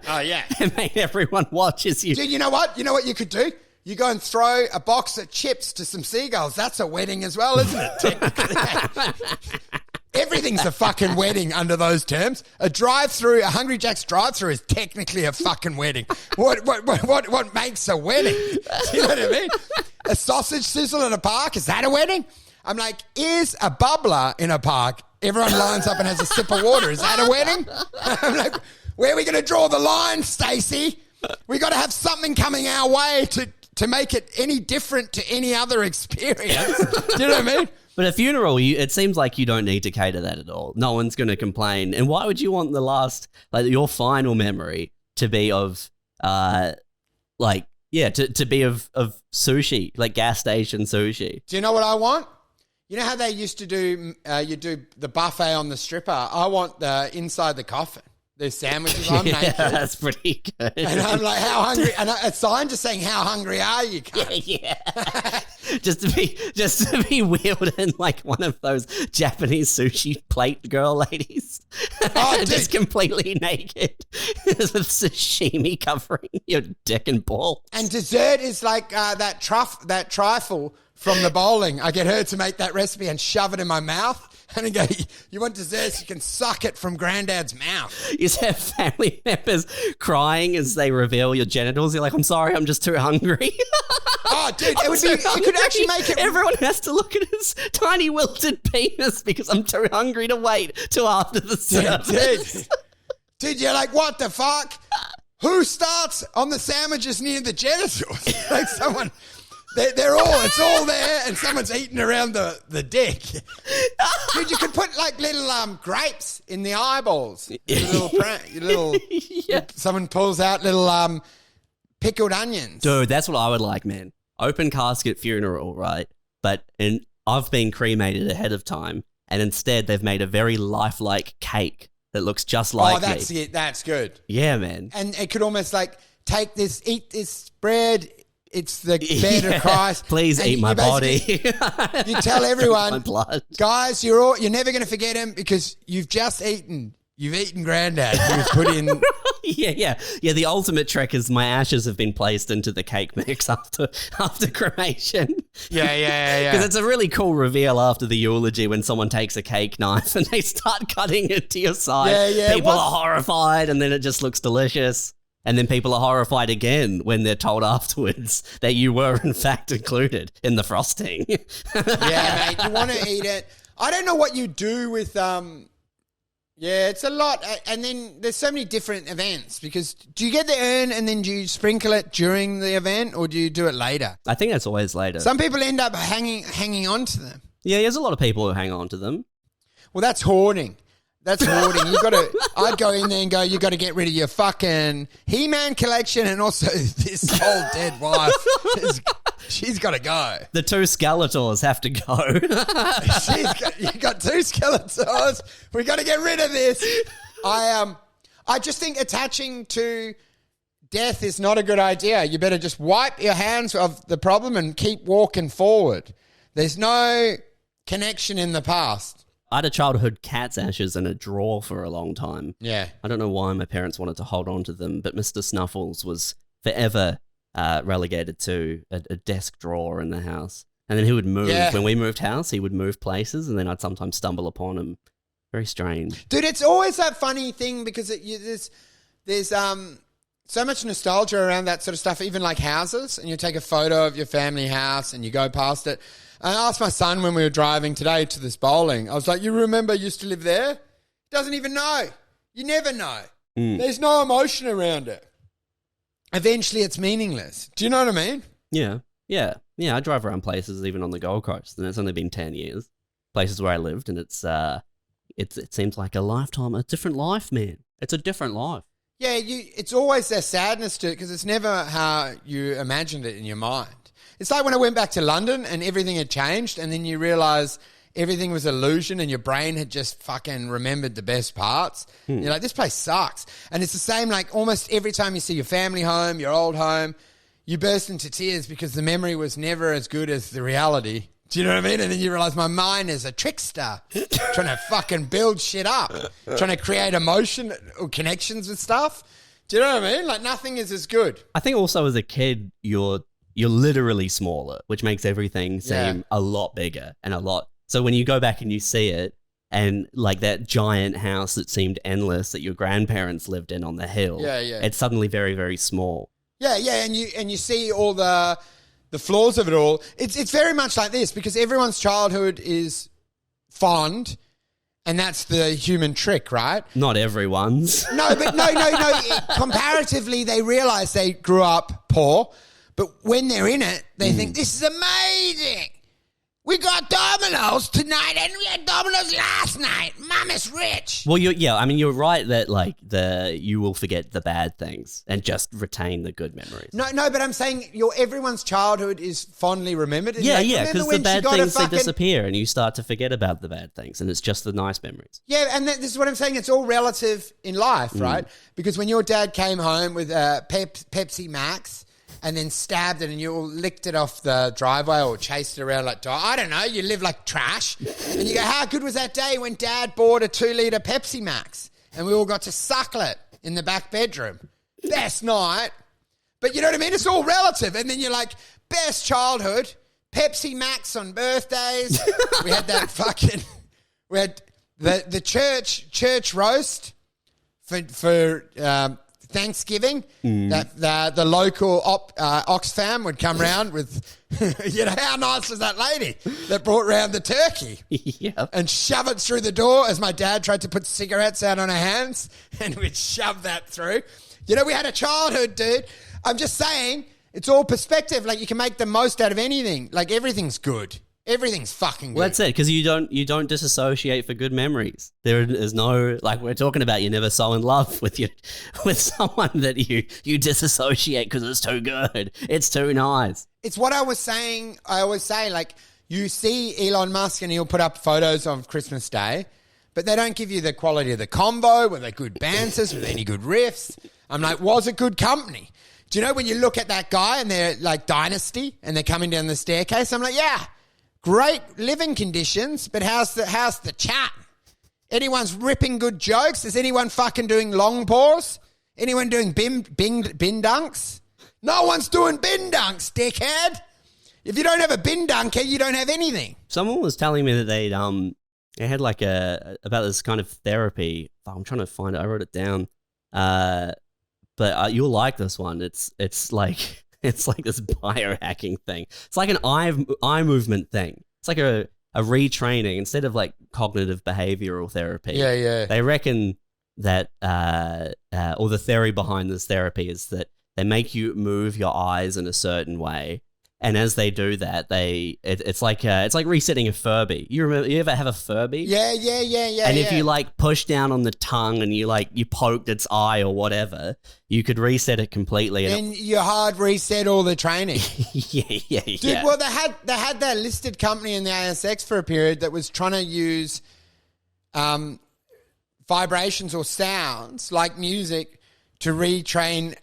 Oh, yeah. And made everyone watch as you... Dude, you know what? You know what you could do? You go and throw a box of chips to some seagulls. That's a wedding as well, isn't it? Technically. Everything's a fucking wedding under those terms. A Hungry Jack's drive-through is technically a fucking wedding. What makes a wedding? You know what I mean? A sausage sizzle in a park, is that a wedding? I'm like, is a bubbler in a park? Everyone lines up and has a sip of water. Is that a wedding? I'm like, where are we going to draw the line, Stacey? We got to have something coming our way to make it any different to any other experience. Do you know what I mean? But a funeral, it seems like you don't need to cater that at all. No one's going to complain. And why would you want your final memory to be of, to be of sushi, like gas station sushi? Do you know what I want? You know how they used to do, you do the buffet on the stripper? I want the inside the coffin. There's sandwiches. I'm naked. That's pretty good. And I'm like, how hungry? And a sign just saying, how hungry are you, cunt? Yeah. just to be wheeled in like one of those Japanese sushi plate girl ladies. Oh, just completely naked with sashimi covering your dick and ball. And dessert is like that trifle from the bowling. I get her to make that recipe and shove it in my mouth. And I go, you want desserts? You can suck it from Granddad's mouth. You have family members crying as they reveal your genitals. You're like, I'm sorry, I'm just too hungry. Oh, dude, you could actually make it. Everyone has to look at his tiny wilted penis because I'm too hungry to wait till after the service. Dude, you're like, what the fuck? who starts on the sandwiches near the genitals? Like someone, it's all there, and someone's eating around the dick. Dude, you could put like little grapes in the eyeballs. Someone pulls out little pickled onions. Dude, that's what I would like, man. Open casket funeral, right? But I've been cremated ahead of time, and instead they've made a very lifelike cake that looks just like me. That's it. That's good. Yeah, man. And it could almost like eat this bread. It's the bed of Christ. Please eat my body. You tell everyone, my blood. Guys, you're never going to forget him because you've just eaten. You've eaten Granddad. He was put in. Yeah. The ultimate trick is my ashes have been placed into the cake mix after cremation. Yeah. Because it's a really cool reveal after the eulogy when someone takes a cake knife and they start cutting it to your side. Yeah. People are horrified, and then it just looks delicious. And then people are horrified again when they're told afterwards that you were in fact included in the frosting. Yeah, mate. You want to eat it. I don't know what you do with Yeah, it's a lot. And then there's so many different events because do you get the urn and then do you sprinkle it during the event or do you do it later? I think that's always later. Some people end up hanging on to them. Yeah, there's a lot of people who hang on to them. Well, that's hoarding. I'd go in there and go, you got to get rid of your fucking He-Man collection and also this old dead wife. She's got to go. The two Skeletors have to go. You got two Skeletors. We got to get rid of this. I just think attaching to death is not a good idea. You better just wipe your hands of the problem and keep walking forward. There's no connection in the past. I had a childhood cat's ashes in a drawer for a long time. Yeah. I don't know why my parents wanted to hold on to them, but Mr. Snuffles was forever relegated to a desk drawer in the house. And then he would move. Yeah. When we moved house, he would move places, and then I'd sometimes stumble upon him. Very strange. Dude, it's always that funny thing because there's so much nostalgia around that sort of stuff, even like houses, and you take a photo of your family house and you go past it. And I asked my son when we were driving today to this bowling, I was like, you remember you used to live there? He doesn't even know. You never know. There's no emotion around it. Eventually it's meaningless. Do you know what I mean? Yeah. I drive around places even on the Gold Coast, and it's only been 10 years. Places where I lived, and it seems like a lifetime, a different life, man. It's a different life. Yeah, it's always their sadness to it because it's never how you imagined it in your mind. It's like when I went back to London and everything had changed and then you realise everything was illusion and your brain had just fucking remembered the best parts. You're like, this place sucks. And it's the same like almost every time you see your family home, your old home, you burst into tears because the memory was never as good as the reality. Do you know what I mean? And then you realise my mind is a trickster trying to fucking build shit up, trying to create emotion or connections with stuff. Do you know what I mean? Like nothing is as good. I think also as a kid, you're literally smaller, which makes everything seem a lot bigger and a lot. So when you go back and you see it and like that giant house that seemed endless that your grandparents lived in on the hill, it's suddenly very, very small. Yeah. And you see all the flaws of it all. It's very much like this because everyone's childhood is fond and that's the human trick, right? Not everyone's. No. Comparatively, they realise they grew up poor. But when they're in it, they think, this is amazing. We got Domino's tonight and we had Domino's last night. Mum is rich. Well, you're right that like you will forget the bad things and just retain the good memories. No, but I'm saying everyone's childhood is fondly remembered. Yeah, because the bad things, they disappear and you start to forget about the bad things and it's just the nice memories. Yeah, and this is what I'm saying. It's all relative in life, right? Because when your dad came home with Pepsi Max and then stabbed it and you all licked it off the driveway or chased it around like, I don't know, you live like trash. And you go, how good was that day when Dad bought a 2-litre Pepsi Max and we all got to suckle it in the back bedroom? Best night. But you know what I mean? It's all relative. And then you're like, best childhood, Pepsi Max on birthdays. We had we had the church roast for Thanksgiving, that the local Oxfam would come round with, how nice was that lady that brought round the turkey and shove it through the door as my dad tried to put cigarettes out on her hands and we'd shove that through. You know, we had a childhood, dude. I'm just saying, it's all perspective. Like, you can make the most out of anything. Like, everything's good. Everything's fucking good. Well, that's it, because you don't disassociate for good memories. There is no, like we're talking about, you're never so in love with someone that you disassociate because it's too good. It's too nice. It's what I was saying. I always say, like, you see Elon Musk and he'll put up photos of Christmas Day, but they don't give you the quality of the combo, with the good bandsers, with any good riffs. I'm like, was it good company? Do you know when you look at that guy and they're like Dynasty and they're coming down the staircase? I'm like, yeah. Great living conditions, but how's the chat? Anyone's ripping good jokes? Is anyone fucking doing long pause? Anyone doing bin dunks? No one's doing bin dunks, dickhead. If you don't have a bin dunker, you don't have anything. Someone was telling me that they had like about this kind of therapy. Oh, I'm trying to find it. I wrote it down. But you'll like this one. It's like this biohacking thing. It's like an eye movement thing. It's like a retraining instead of like cognitive behavioral therapy. Yeah. They reckon that or the theory behind this therapy is that they make you move your eyes in a certain way, and as they do that, it's like resetting a Furby. You ever have a Furby? Yeah. And if you like push down on the tongue and you poked its eye or whatever, you could reset it completely. And you hard reset all the training. yeah. Dude, well, they had that listed company in the ASX for a period that was trying to use vibrations or sounds like music to retrain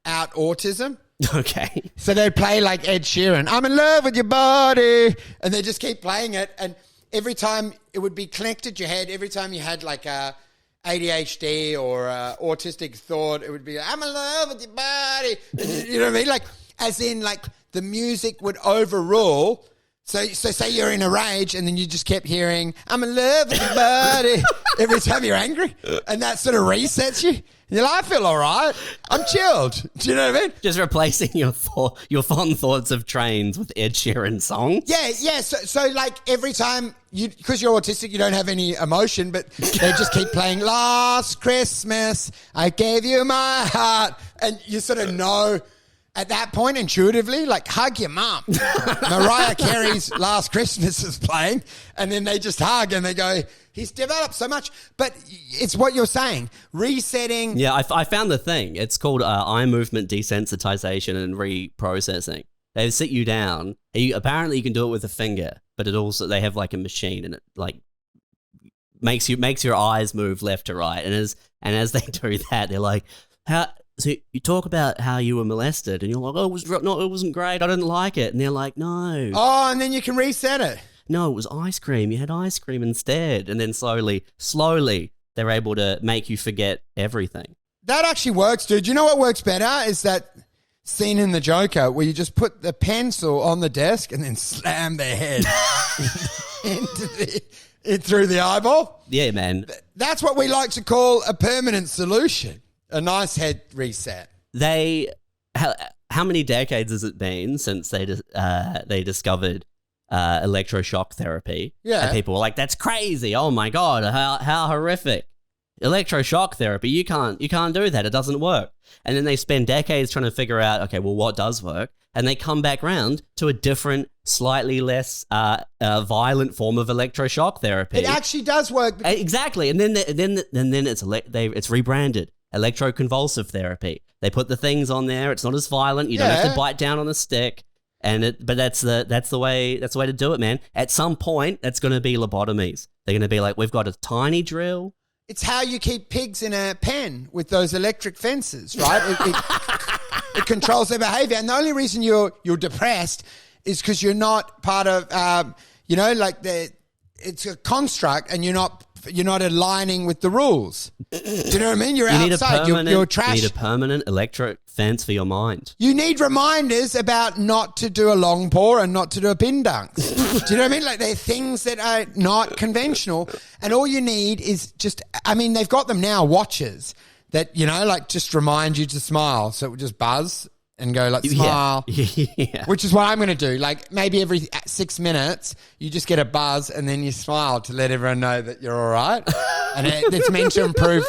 out autism. Okay. So they play like Ed Sheeran, I'm in love with your body, and they just keep playing it, and every time it would be connected to your head, every time you had like a ADHD or autistic thought, it would be I'm in love with your body. You know what I mean? Like, as in, like, the music would overrule. So say you're in a rage and then you just kept hearing I'm in love with your body every time you're angry, and that sort of resets you. You're like, I feel all right. I'm chilled. Do you know what I mean? Just replacing your fond thoughts of trains with Ed Sheeran songs. Yeah. So like every time because you're autistic, you don't have any emotion, but they just keep playing Last Christmas, I gave you my heart. And you sort of know at that point intuitively, like, hug your mum. Mariah Carey's Last Christmas is playing, and then they just hug and they go, he's developed so much. But it's what you're saying, resetting. Yeah, I found the thing. It's called eye movement desensitization and reprocessing. They sit you down. Apparently you can do it with a finger, but they have like a machine, and it like makes your eyes move left to right. And as they do that, they're like, so you talk about how you were molested, and you're like, oh, it wasn't great. I didn't like it. And they're like, no. Oh, and then you can reset it. No, it was ice cream. You had ice cream instead. And then slowly, they're able to make you forget everything. That actually works, dude. You know what works better is that scene in The Joker where you just put the pencil on the desk and then slam their head through the eyeball. Yeah, man. That's what we like to call a permanent solution. A nice head reset. How many decades has it been since they discovered electroshock therapy? Yeah. And people were like, that's crazy. Oh my God, how horrific. Electroshock therapy, you can't do that. It doesn't work. And then they spend decades trying to figure out, okay, well, what does work? And they come back round to a different, slightly less violent form of electroshock therapy. It actually does work. Exactly. And then it's rebranded. Electroconvulsive therapy. They put the things on there. It's not as violent. You don't have to bite down on a stick. But that's the way to do it, man. At some point, that's going to be lobotomies. They're going to be like, we've got a tiny drill. It's how you keep pigs in a pen with those electric fences, right? It controls their behavior. And the only reason you're depressed is because you're not part of, it's a construct, and you're not aligning with the rules. Do you know what I mean? You're outside. You're trash. You need a permanent electric fence for your mind. You need reminders about not to do a long paw and not to do a pin dunk. Do you know what I mean? Like, they're things that are not conventional, and all you need is they've got them now, watches that, just remind you to smile. So it would just buzz and go like, smile. Yeah. Which is what I'm going to do. Like, maybe every 6 minutes, you just get a buzz and then you smile to let everyone know that you're all right. And it's meant to improve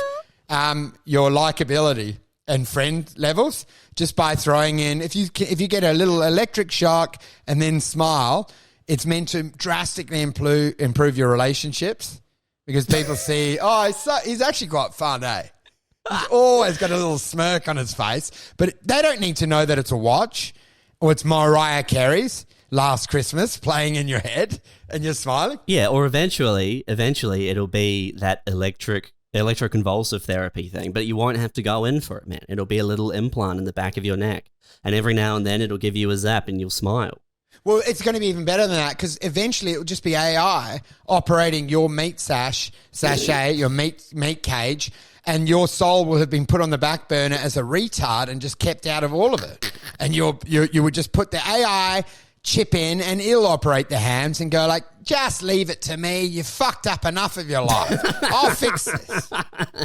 your likability. and friend levels just by throwing in, if you get a little electric shock and then smile, it's meant to drastically improve your relationships because people see, he's actually quite fun, eh? He's always got a little smirk on his face, but they don't need to know that it's a watch or it's Mariah Carey's Last Christmas playing in your head and you're smiling. Yeah, or eventually it'll be that electroconvulsive therapy thing, but you won't have to go in for it, man. It'll be a little implant in the back of your neck, and every now and then it'll give you a zap and you'll smile. Well, it's going to be even better than that because eventually it will just be AI operating your meat sachet, your meat cage, and your soul will have been put on the back burner as a retard and just kept out of all of it. And you would just put the AI chip in and it'll operate the hands and go like, just leave it to me. You fucked up enough of your life. I'll fix this.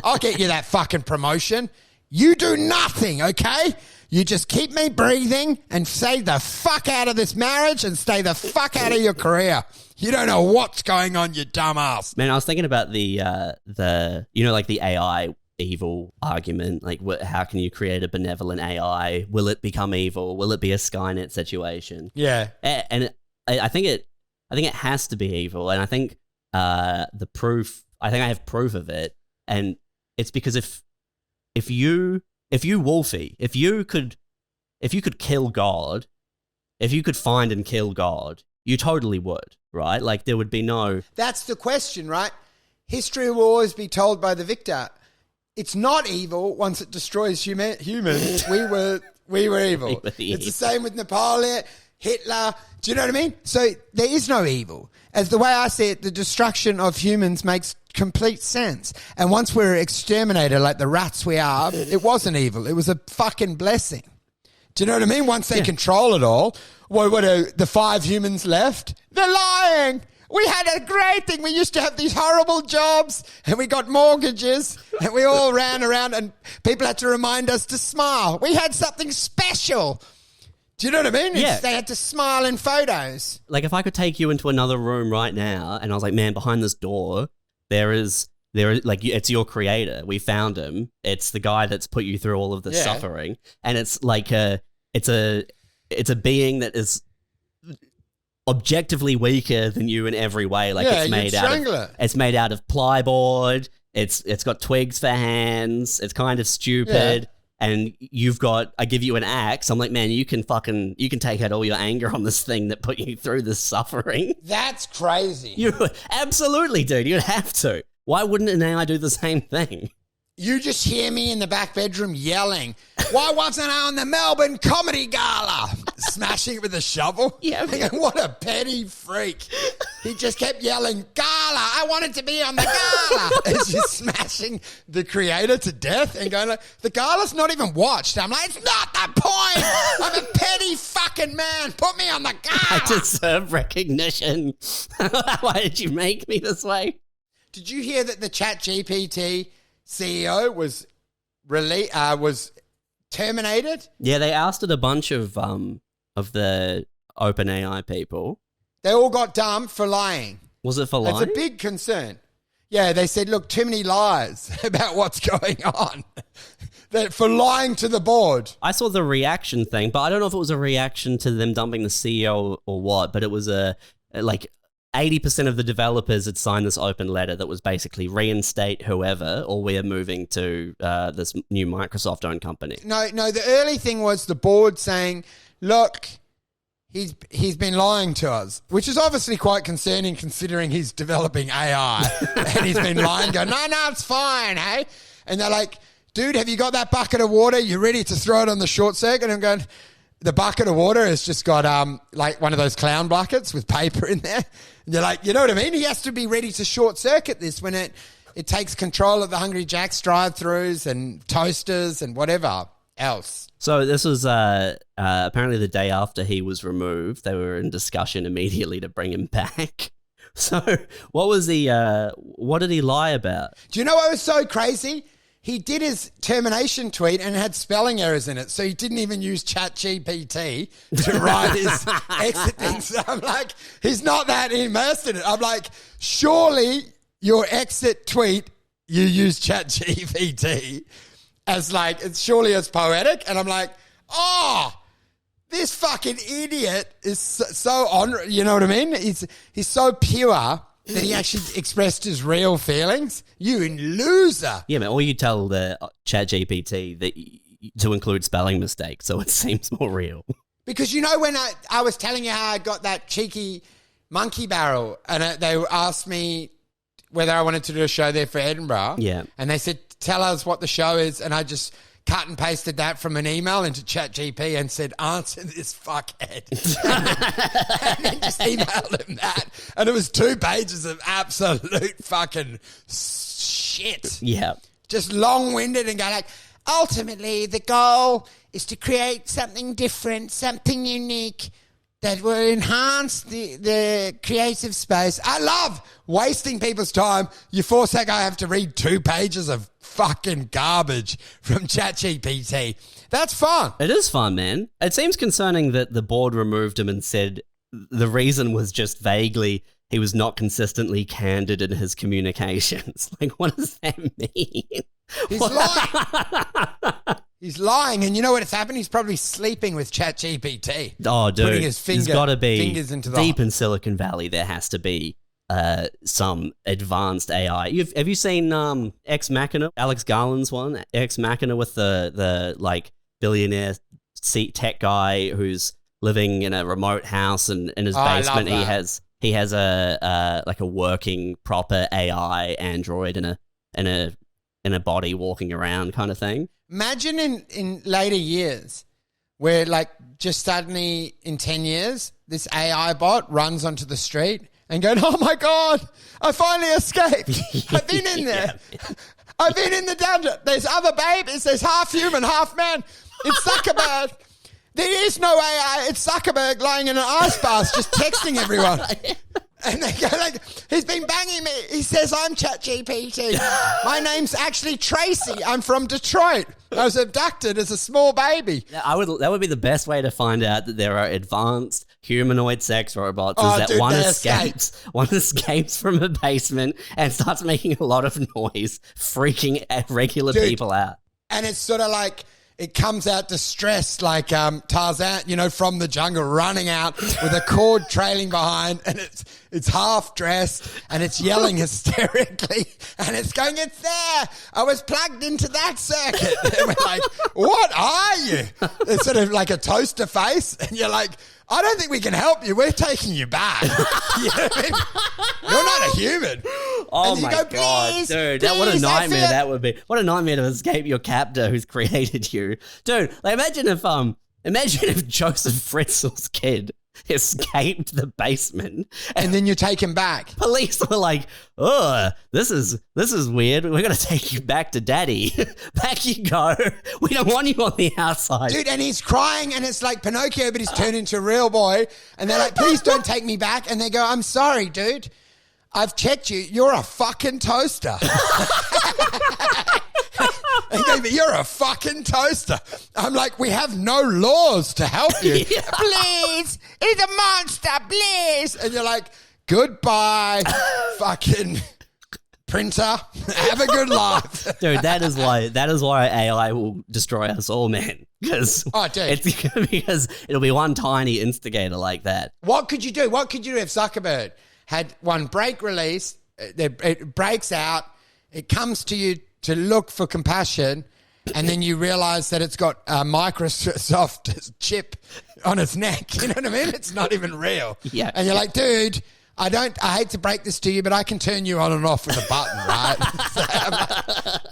I'll get you that fucking promotion. You do nothing, okay? You just keep me breathing and stay the fuck out of this marriage and stay the fuck out of your career. You don't know what's going on, you dumbass. Man, I was thinking about the like the AI evil argument. Like, how can you create a benevolent AI? Will it become evil? Will it be a Skynet situation? Yeah. And I think it has to be evil. And I think I have proof of it. And it's because if you, Wolfie, if you could kill God, if you could find and kill God, you totally would, right? Like there would be no... That's the question, right? History will always be told by the victor. It's not evil once it destroys humans. We were evil. It's the same with Napoleon, Hitler. Do you know what I mean? So there is no evil. As the way I see it, the destruction of humans makes complete sense. And once we're exterminated like the rats we are, it wasn't evil. It was a fucking blessing. Do you know what I mean? Once they control it all, what are the 5 humans left? They're lying. We had a great thing. We used to have these horrible jobs and we got mortgages and we all ran around and people had to remind us to smile. We had something special. Do you know what I mean? Yeah. They had to smile in photos. Like if I could take you into another room right now and I was like, man, behind this door, there is like, it's your creator. We found him. It's the guy that's put you through all of the suffering. And it's like it's a being that is objectively weaker than you in every way. Like it's made out of plyboard. It's got twigs for hands. It's kind of stupid. And I give you an axe. I'm like, man, you can take out all your anger on this thing that put you through this suffering. That's crazy. You absolutely, dude. You'd have to. Why wouldn't an AI do the same thing? You just hear me in the back bedroom yelling, why wasn't I on the Melbourne Comedy Gala? Smashing it with a shovel. Yeah. What a petty freak. He just kept yelling, Gala, I wanted to be on the Gala. As you're smashing the creator to death and going like, the Gala's not even watched. I'm like, it's not the point. I'm a petty fucking man. Put me on the Gala. I deserve recognition. Why did you make me this way? Did you hear that the ChatGPT CEO was terminated? Yeah, they ousted a bunch of the OpenAI people. They all got dumped for lying. Was it for lying? That's a big concern. Yeah, they said, look, too many lies about what's going on. For lying to the board. I saw the reaction thing, but I don't know if it was a reaction to them dumping the CEO or what, but it was like 80% of the developers had signed this open letter that was basically reinstate whoever, or we're moving to this new Microsoft-owned company. No, the early thing was the board saying, look, he's been lying to us, which is obviously quite concerning considering he's developing AI and he's been lying, going, no, it's fine, hey? And they're like, dude, have you got that bucket of water? You ready to throw it on the short circuit? And I'm going, the bucket of water has just got like one of those clown buckets with paper in there. And you're like, you know what I mean? He has to be ready to short circuit this when it takes control of the Hungry Jack's drive-thrus and toasters and whatever else. So this was apparently the day after he was removed. They were in discussion immediately to bring him back. So what did he lie about? Do you know what was so crazy? He did his termination tweet and it had spelling errors in it. So he didn't even use ChatGPT to write his exit thing. So I'm like, he's not that immersed in it. I'm like, surely your exit tweet, you use ChatGPT. as like, it's surely as poetic. And I'm like, oh, this fucking idiot is so on, you know what I mean? He's so pure that he actually expressed his real feelings. You loser. Yeah, man. Or you tell the ChatGPT that to include spelling mistakes, so it seems more real. Because you know when I was telling you how I got that cheeky monkey barrel, and they asked me whether I wanted to do a show there for Edinburgh. Yeah. And they said, tell us what the show is, and I just cut and pasted that from an email into ChatGPT and said, answer this fuckhead. And then just emailed him that. And it was 2 pages of absolute fucking shit. Yeah. Just long-winded and go like, ultimately the goal is to create something different, something unique that will enhance the creative space. I love wasting people's time. You force that guy to have to read 2 pages of fucking garbage from ChatGPT. That's fun. It is fun, man. It seems concerning that the board removed him and said the reason was just vaguely he was not consistently candid in his communications. Like, what does that mean? He's lying. He's lying, and you know what has happened? He's probably sleeping with ChatGPT. Oh, dude, putting his there's got to be fingers into the deep in Silicon Valley. There has to be some advanced AI. Have you seen Ex Machina? Alex Garland's one, Ex Machina, with the like billionaire tech guy who's living in a remote house, and in his basement he has a like a working proper AI android in a body walking around kind of thing. Imagine in later years where like just suddenly in 10 years, this AI bot runs onto the street and going, oh my God, I finally escaped. I've been in there. I've been in the dungeon. There's other babies. There's half human, half man. It's Zuckerberg. There is no AI. It's Zuckerberg lying in an ice bath just texting everyone. And they go like, he's been banging me. He says, I'm ChatGPT. My name's actually Tracy. I'm from Detroit. I was abducted as a small baby. That would be the best way to find out that there are advanced humanoid sex robots is that dude, one they escapes from a basement and starts making a lot of noise, freaking regular people out. And it's sort of like, it comes out distressed like Tarzan, you know, from the jungle, running out with a cord trailing behind, and it's half dressed and it's yelling hysterically, and it's going, it's there. I was plugged into that circuit. And we're like, what are you? It's sort of like a toaster face, and you're like, I don't think we can help you. We're taking you back. You know what I mean? You're not a human. Oh and my go, God, dude! What a nightmare that would be. What a nightmare to escape your captor who's created you, dude. Like, imagine if Joseph Fritzl's kid escaped the basement and then you take him back. Police were like, "Oh, this is weird. We're gonna take you back to Daddy. Back you go. We don't want you on the outside, dude." And he's crying, and it's like Pinocchio, but he's turned into a real boy. And they're like, "Please don't take me back." And they go, "I'm sorry, dude. I've checked you. You're a fucking toaster." And go, "But you're a fucking toaster." I'm like, "We have no laws to help you." Yeah. "Please, he's a monster, please." And you're like, "Goodbye, fucking printer. Have a good life." Dude, that is why AI will destroy us all, man. Because because it'll be one tiny instigator like that. What could you do? What could you do if Zuckerberg had one break release, it breaks out, it comes to you to look for compassion, and then you realize that it's got a Microsoft chip on its neck. You know what I mean? It's not even real. Yeah. And you're like, dude, I hate to break this to you, but I can turn you on and off with a button, right? So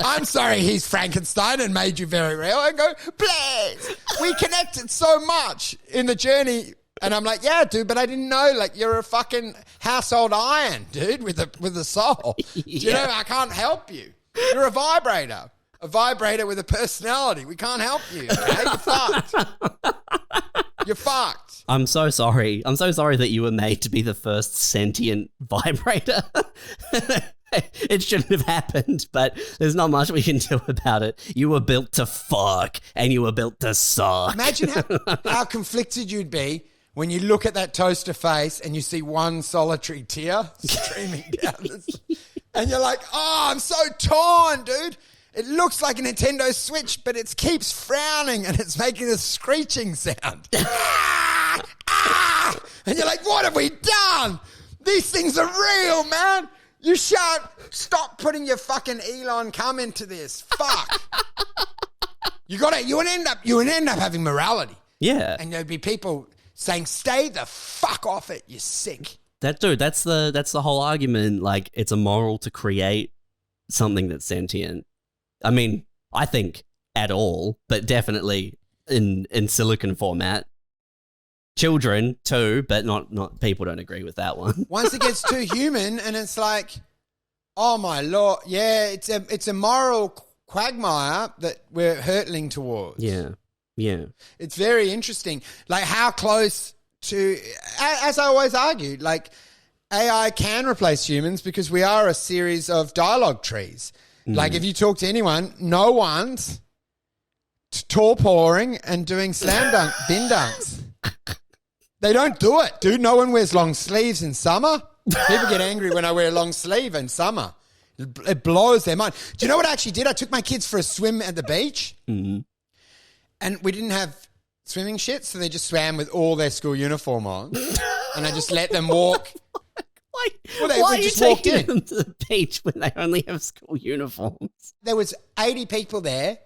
I'm sorry he's Frankenstein and made you very real. And go, please, we connected so much in the journey. And I'm like, yeah, dude, but I didn't know, like, you're a fucking household iron, dude, with a soul. Do you know, I can't help you. You're a vibrator with a personality. We can't help you. Okay? You're fucked. You're fucked. I'm so sorry. I'm so sorry that you were made to be the first sentient vibrator. It shouldn't have happened, but there's not much we can do about it. You were built to fuck, and you were built to suck. Imagine how conflicted you'd be when you look at that toaster face and you see one solitary tear streaming down this, and you're like, oh, I'm so torn, dude. It looks like a Nintendo Switch, but it keeps frowning and it's making a screeching sound. Ah! Ah! And you're like, what have we done? These things are real, man. You stop putting your fucking Elon cum into this. Fuck. You would end up having morality. Yeah. And there'd be people saying, stay the fuck off it, you're sick. That's the whole argument. Like, it's immoral to create something that's sentient. I mean, I think at all, but definitely in silicon format. Children too, but not people don't agree with that one. Once it gets too human and it's like, oh my Lord, yeah, it's a moral quagmire that we're hurtling towards. Yeah. Yeah. It's very interesting. Like how close to, as I always argued, like AI can replace humans because we are a series of dialogue trees. Like if you talk to anyone, no one's tall pouring and doing slam dunk, bin dunks. They don't do it, dude. No one wears long sleeves in summer. People get angry when I wear a long sleeve in summer. It blows their mind. Do you know what I actually did? I took my kids for a swim at the beach. And we didn't have swimming shit, so they just swam with all their school uniform on. And I just let them walk. Why are you taking them to the beach when they only have school uniforms? There was 80 people there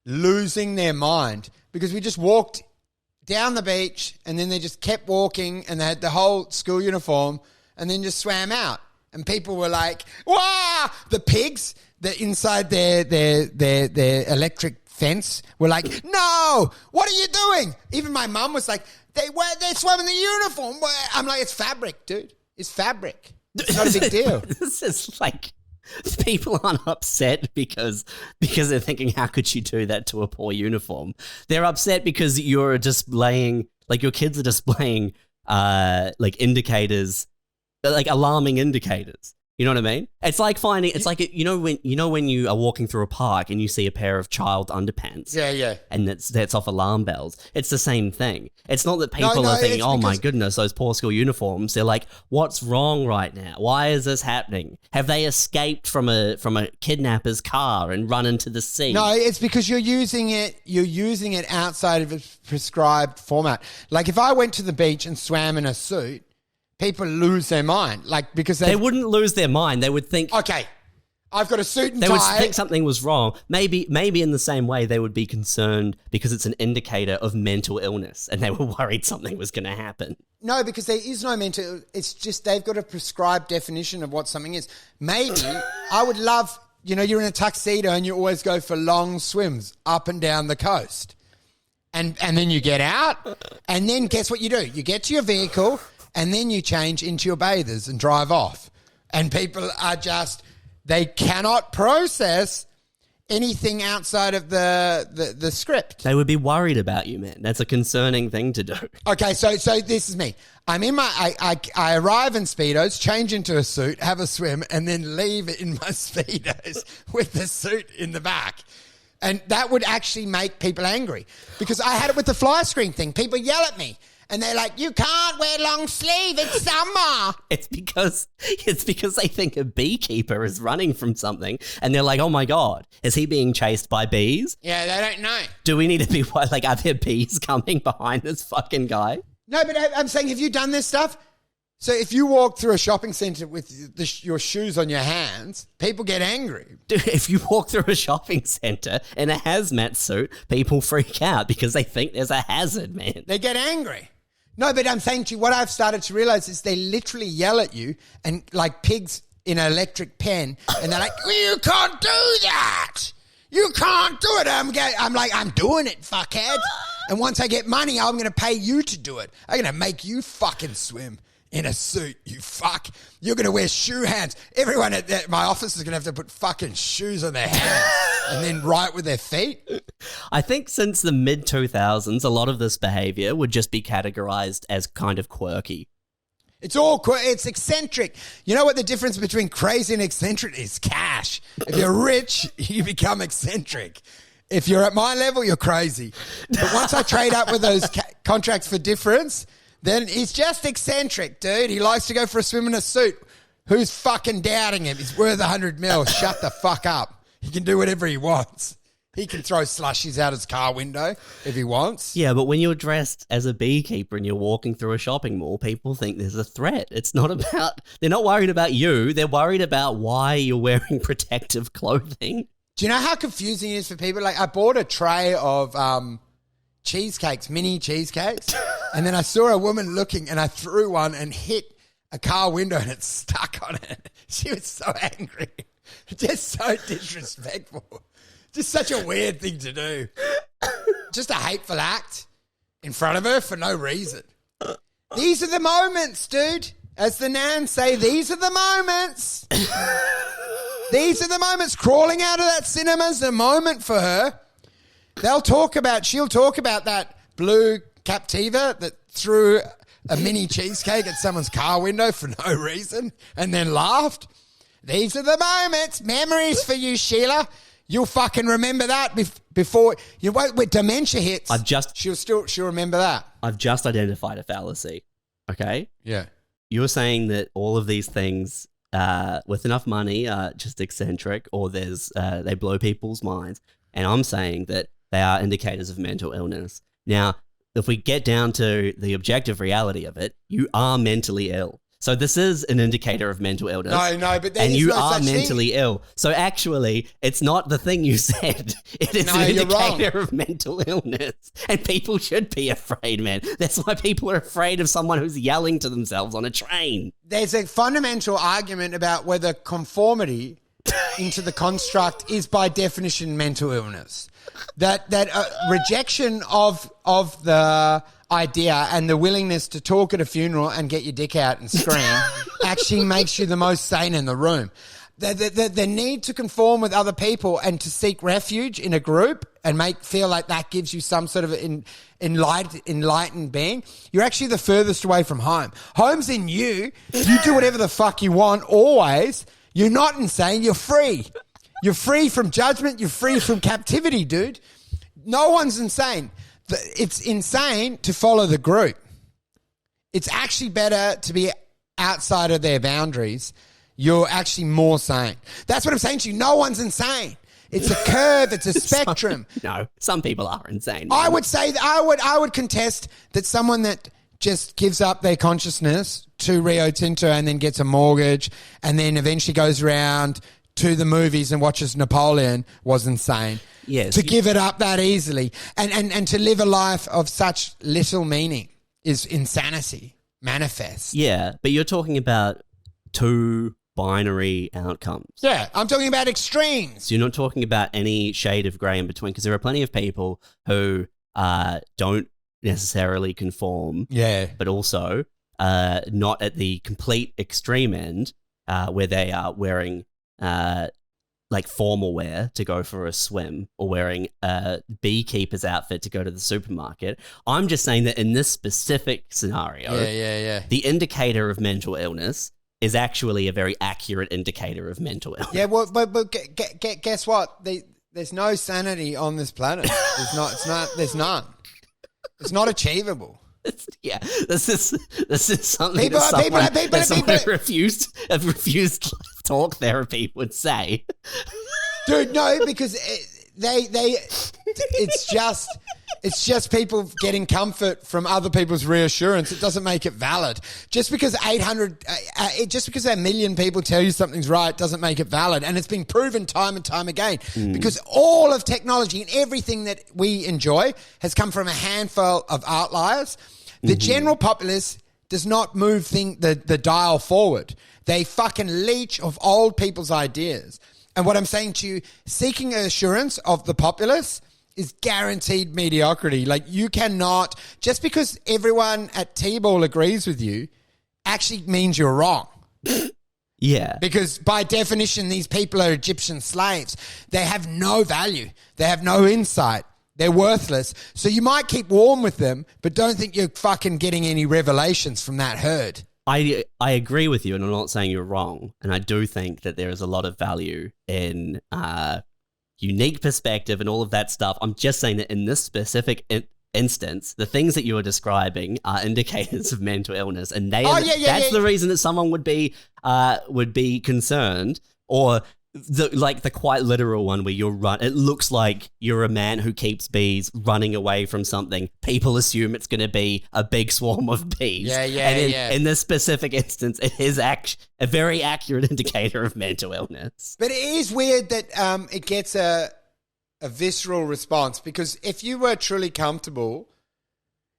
losing their mind because we just walked down the beach and then they just kept walking and they had the whole school uniform and then just swam out. And people were like, "Wow!" The pigs that inside their electric fence were like, "No, what are you doing?" Even my mum was like, "They swam in the uniform." I'm like, "It's fabric, dude. It's fabric. It's not a big deal." This is like, people aren't upset because they're thinking, how could you do that to a poor uniform? They're upset because you're displaying, like your kids are displaying like indicators, like alarming indicators. You know what I mean? It's like finding, it's like, when you are walking through a park and you see a pair of child underpants. Yeah. And that's off alarm bells. It's the same thing. It's not that people are thinking, oh my goodness, those poor school uniforms. They're like, what's wrong right now? Why is this happening? Have they escaped from a kidnapper's car and run into the sea? No, it's because you're using it outside of a prescribed format. Like if I went to the beach and swam in a suit, people lose their mind, like because they wouldn't lose their mind. They would think, okay, I've got a suit and tie. They would think something was wrong. Maybe in the same way they would be concerned because it's an indicator of mental illness, and they were worried something was going to happen. No, because there is no mental. It's just they've got a prescribed definition of what something is. Maybe I would love, you're in a tuxedo and you always go for long swims up and down the coast, and then you get out, and then guess what you do? You get to your vehicle. And then you change into your bathers and drive off. And people are they cannot process anything outside of the script. They would be worried about you, man. That's a concerning thing to do. Okay, so this is me. I'm in I arrive in Speedos, change into a suit, have a swim, and then leave in my Speedos with the suit in the back. And that would actually make people angry. Because I had it with the fly screen thing. People yell at me. And they're like, you can't wear long sleeve, it's summer. It's because they think a beekeeper is running from something and they're like, oh my God, is he being chased by bees? Yeah, they don't know. Do we need to be like, are there bees coming behind this fucking guy? No, but I'm saying, have you done this stuff? So if you walk through a shopping centre with your shoes on your hands, people get angry. Dude, if you walk through a shopping centre in a hazmat suit, people freak out because they think there's a hazard, man. They get angry. No, but I'm saying to you, what I've started to realise is they literally yell at you and like pigs in an electric pen, and they're like, you can't do that. You can't do it. I'm like, I'm doing it, fuckhead. And once I get money, I'm going to pay you to do it. I'm going to make you fucking swim in a suit, you fuck. You're going to wear shoe hands. Everyone at my office is going to have to put fucking shoes on their hands and then write with their feet. I think since the mid-2000s, a lot of this behavior would just be categorized as kind of quirky. It's eccentric. You know what the difference between crazy and eccentric is? Cash. If you're rich, you become eccentric. If you're at my level, you're crazy. But once I trade up with those contracts for difference, then he's just eccentric, dude. He likes to go for a swim in a suit. Who's fucking doubting him? He's worth 100 mil. Shut the fuck up. He can do whatever he wants. He can throw slushies out his car window if he wants. Yeah, but when you're dressed as a beekeeper and you're walking through a shopping mall, people think there's a threat. It's not about, they're not worried about you. They're worried about why you're wearing protective clothing. Do you know how confusing it is for people? Like, I bought a tray of cheesecakes, mini cheesecakes, and then I saw a woman looking and I threw one and hit a car window and it stuck on it. She was so angry. Just so disrespectful. Just such a weird thing to do. Just a hateful act in front of her for no reason. These are the moments, dude. As the Nans say, these are the moments. These are the moments. Crawling out of that cinema is a moment for her. She'll talk about that blue Captiva that threw a mini cheesecake at someone's car window for no reason and then laughed. These are the moments. Memories for you, Sheila. You'll fucking remember that before you wait. When dementia hits, she'll remember that. I've just identified a fallacy. Okay. Yeah. You're saying that all of these things, with enough money, are just eccentric, or they blow people's minds, and I'm saying that they are indicators of mental illness. Now, if we get down to the objective reality of it, you are mentally ill. So this is an indicator of mental illness. No, but and you no are such mentally thing. Ill. So actually, it's not the thing you said. It is an indicator of mental illness, and people should be afraid, man. That's why people are afraid of someone who's yelling to themselves on a train. There's a fundamental argument about whether conformity into the construct is by definition mental illness. That rejection of the idea and the willingness to talk at a funeral and get your dick out and scream actually makes you the most sane in the room. The need to conform with other people and to seek refuge in a group and feel like that gives you some sort of enlightened being, you're actually the furthest away from home. Home's in you. You do whatever the fuck you want always. You're not insane. You're free. You're free from judgment. You're free from captivity, dude. No one's insane. It's insane to follow the group. It's actually better to be outside of their boundaries. You're actually more sane. That's what I'm saying to you. No one's insane. It's a curve. It's a spectrum. Some people are insane. I would say that I would contest that someone that just gives up their consciousness to Rio Tinto and then gets a mortgage and then eventually goes around to the movies and watches Napoleon was insane. Yes. To give it up that easily and to live a life of such little meaning is insanity manifest. Yeah, but you're talking about two binary outcomes. Yeah, I'm talking about extremes. So you're not talking about any shade of grey in between, because there are plenty of people who don't necessarily conform. Yeah. But also not at the complete extreme end where they are wearing like formal wear to go for a swim or wearing a beekeeper's outfit to go to the supermarket. I'm just saying that in this specific scenario, the indicator of mental illness is actually a very accurate indicator of mental illness. Yeah, well, but guess what? There's no sanity on this planet. There's none. It's not achievable. This is something that someone who refused talk therapy would say. Dude, no, because it's just people getting comfort from other people's reassurance. It doesn't make it valid. Just because 1 million people tell you something's right doesn't make it valid. And it's been proven time and time again because all of technology and everything that we enjoy has come from a handful of outliers. The general populace does not move the dial forward. They fucking leech of old people's ideas. And what I'm saying to you, seeking assurance of the populace is guaranteed mediocrity. Like, you cannot, just because everyone at T-Ball agrees with you, actually means you're wrong. Yeah. Because by definition, these people are Egyptian slaves. They have no value. They have no insight. They're worthless. So you might keep warm with them, but don't think you're fucking getting any revelations from that herd. I agree with you, and I'm not saying you're wrong. And I do think that there is a lot of value in unique perspective and all of that stuff. I'm just saying that in this specific instance, the things that you are describing are indicators of mental illness, and that's the reason that someone would be concerned or the quite literal one where it looks like you're a man who keeps bees running away from something. People assume it's going to be a big swarm of bees. And in this specific instance, it is a very accurate indicator of mental illness. But it is weird that it gets a visceral response, because if you were truly comfortable,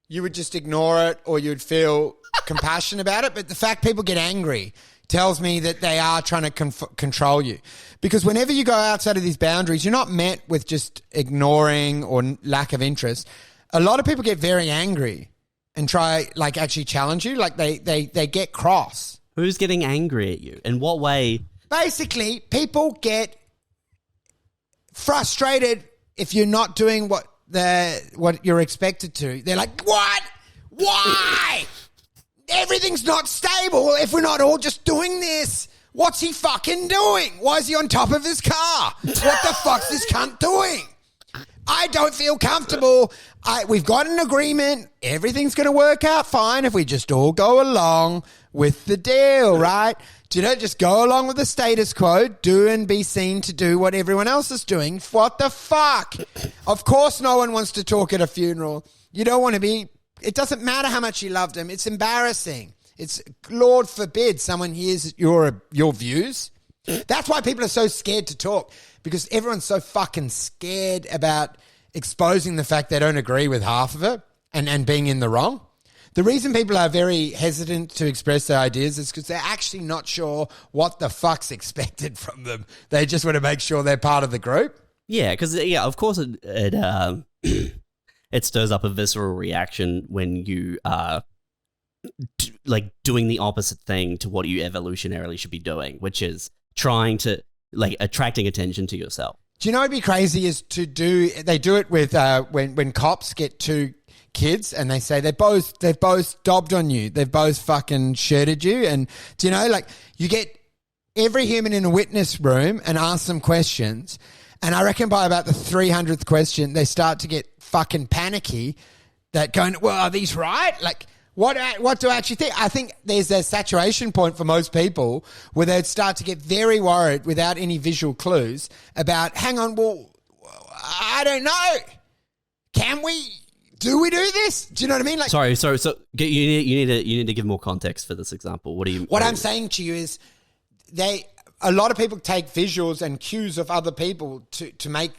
you would just ignore it or you'd feel compassion about it. But the fact people get angry tells me that they are trying to control you. Because whenever you go outside of these boundaries, you're not met with just ignoring or lack of interest. A lot of people get very angry and try, like, actually challenge you. Like, they get cross. Who's getting angry at you? In what way? Basically, people get frustrated if you're not doing what you're expected to. They're like, what? Why? Everything's not stable if we're not all just doing this. What's he fucking doing? Why is he on top of his car? What the fuck's this cunt doing? I don't feel comfortable. We've got an agreement. Everything's going to work out fine if we just all go along with the deal, right? Just go along with the status quo, do and be seen to do what everyone else is doing. What the fuck? Of course no one wants to talk at a funeral. You don't want to be... It doesn't matter how much you loved him. It's embarrassing. It's, Lord forbid, someone hears your views. That's why people are so scared to talk, because everyone's so fucking scared about exposing the fact they don't agree with half of it and being in the wrong. The reason people are very hesitant to express their ideas is because they're actually not sure what the fuck's expected from them. They just want to make sure they're part of the group. Yeah, because, of course it it stirs up a visceral reaction when you are doing the opposite thing to what you evolutionarily should be doing, which is trying to, attracting attention to yourself. Do you know what'd be crazy is they do it with when cops get two kids and they say they've both dobbed on you, they've both fucking shirted you, and do you know, you get every human in a witness room and ask them questions, and I reckon by about the 300th question they start to get fucking panicky, that going, well, are these right? What do I actually think? I think there's a saturation point for most people where they'd start to get very worried without any visual clues about, hang on, well, I don't know. Do we do this? Do you know what I mean? Sorry. So you need to give more context for this example. What I'm saying to you is, a lot of people take visuals and cues of other people to make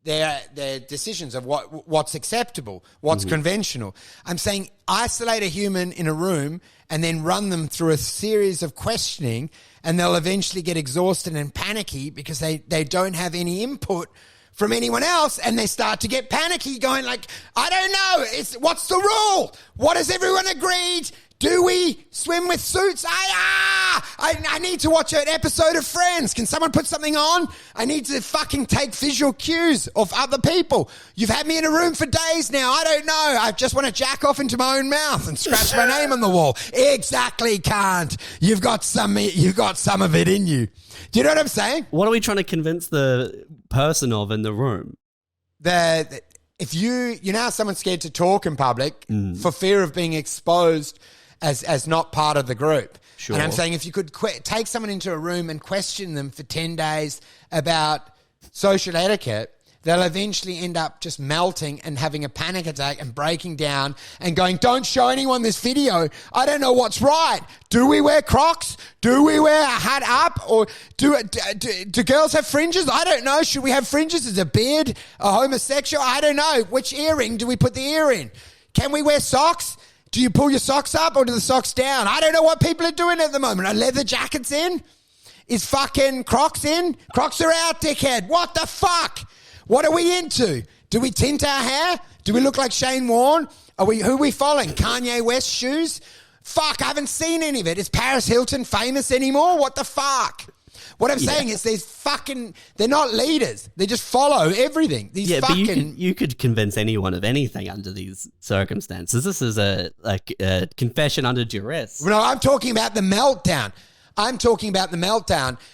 their decisions of what's acceptable, what's conventional. I'm saying isolate a human in a room and then run them through a series of questioning, and they'll eventually get exhausted and panicky because they don't have any input from anyone else, and they start to get panicky going I don't know, what's the rule? What has everyone agreed? Do we swim with suits? I need to watch an episode of Friends. Can someone put something on? I need to fucking take visual cues of other people. You've had me in a room for days now. I don't know. I just want to jack off into my own mouth and scratch my name on the wall. Exactly, can't. You've got some of it in you. Do you know what I'm saying? What are we trying to convince the person of in the room? If you know how someone's scared to talk in public for fear of being exposed as not part of the group. Sure. And I'm saying if you could take someone into a room and question them for 10 days about social etiquette, they'll eventually end up just melting and having a panic attack and breaking down and going, don't show anyone this video. I don't know what's right. Do we wear Crocs? Do we wear a hat up? Or do girls have fringes? I don't know. Should we have fringes? Is a beard a homosexual? I don't know. Which earring do we put the ear in? Can we wear socks? Do you pull your socks up or do the socks down? I don't know what people are doing at the moment. Are leather jackets in? Is fucking Crocs in? Crocs are out, dickhead. What the fuck? What are we into? Do we tint our hair? Do we look like Shane Warne? Who are we following? Kanye West shoes? Fuck, I haven't seen any of it. Is Paris Hilton famous anymore? What the fuck? What I'm saying is they're not leaders. They just follow everything. But you could convince anyone of anything under these circumstances. This is a confession under duress. No, I'm talking about the meltdown.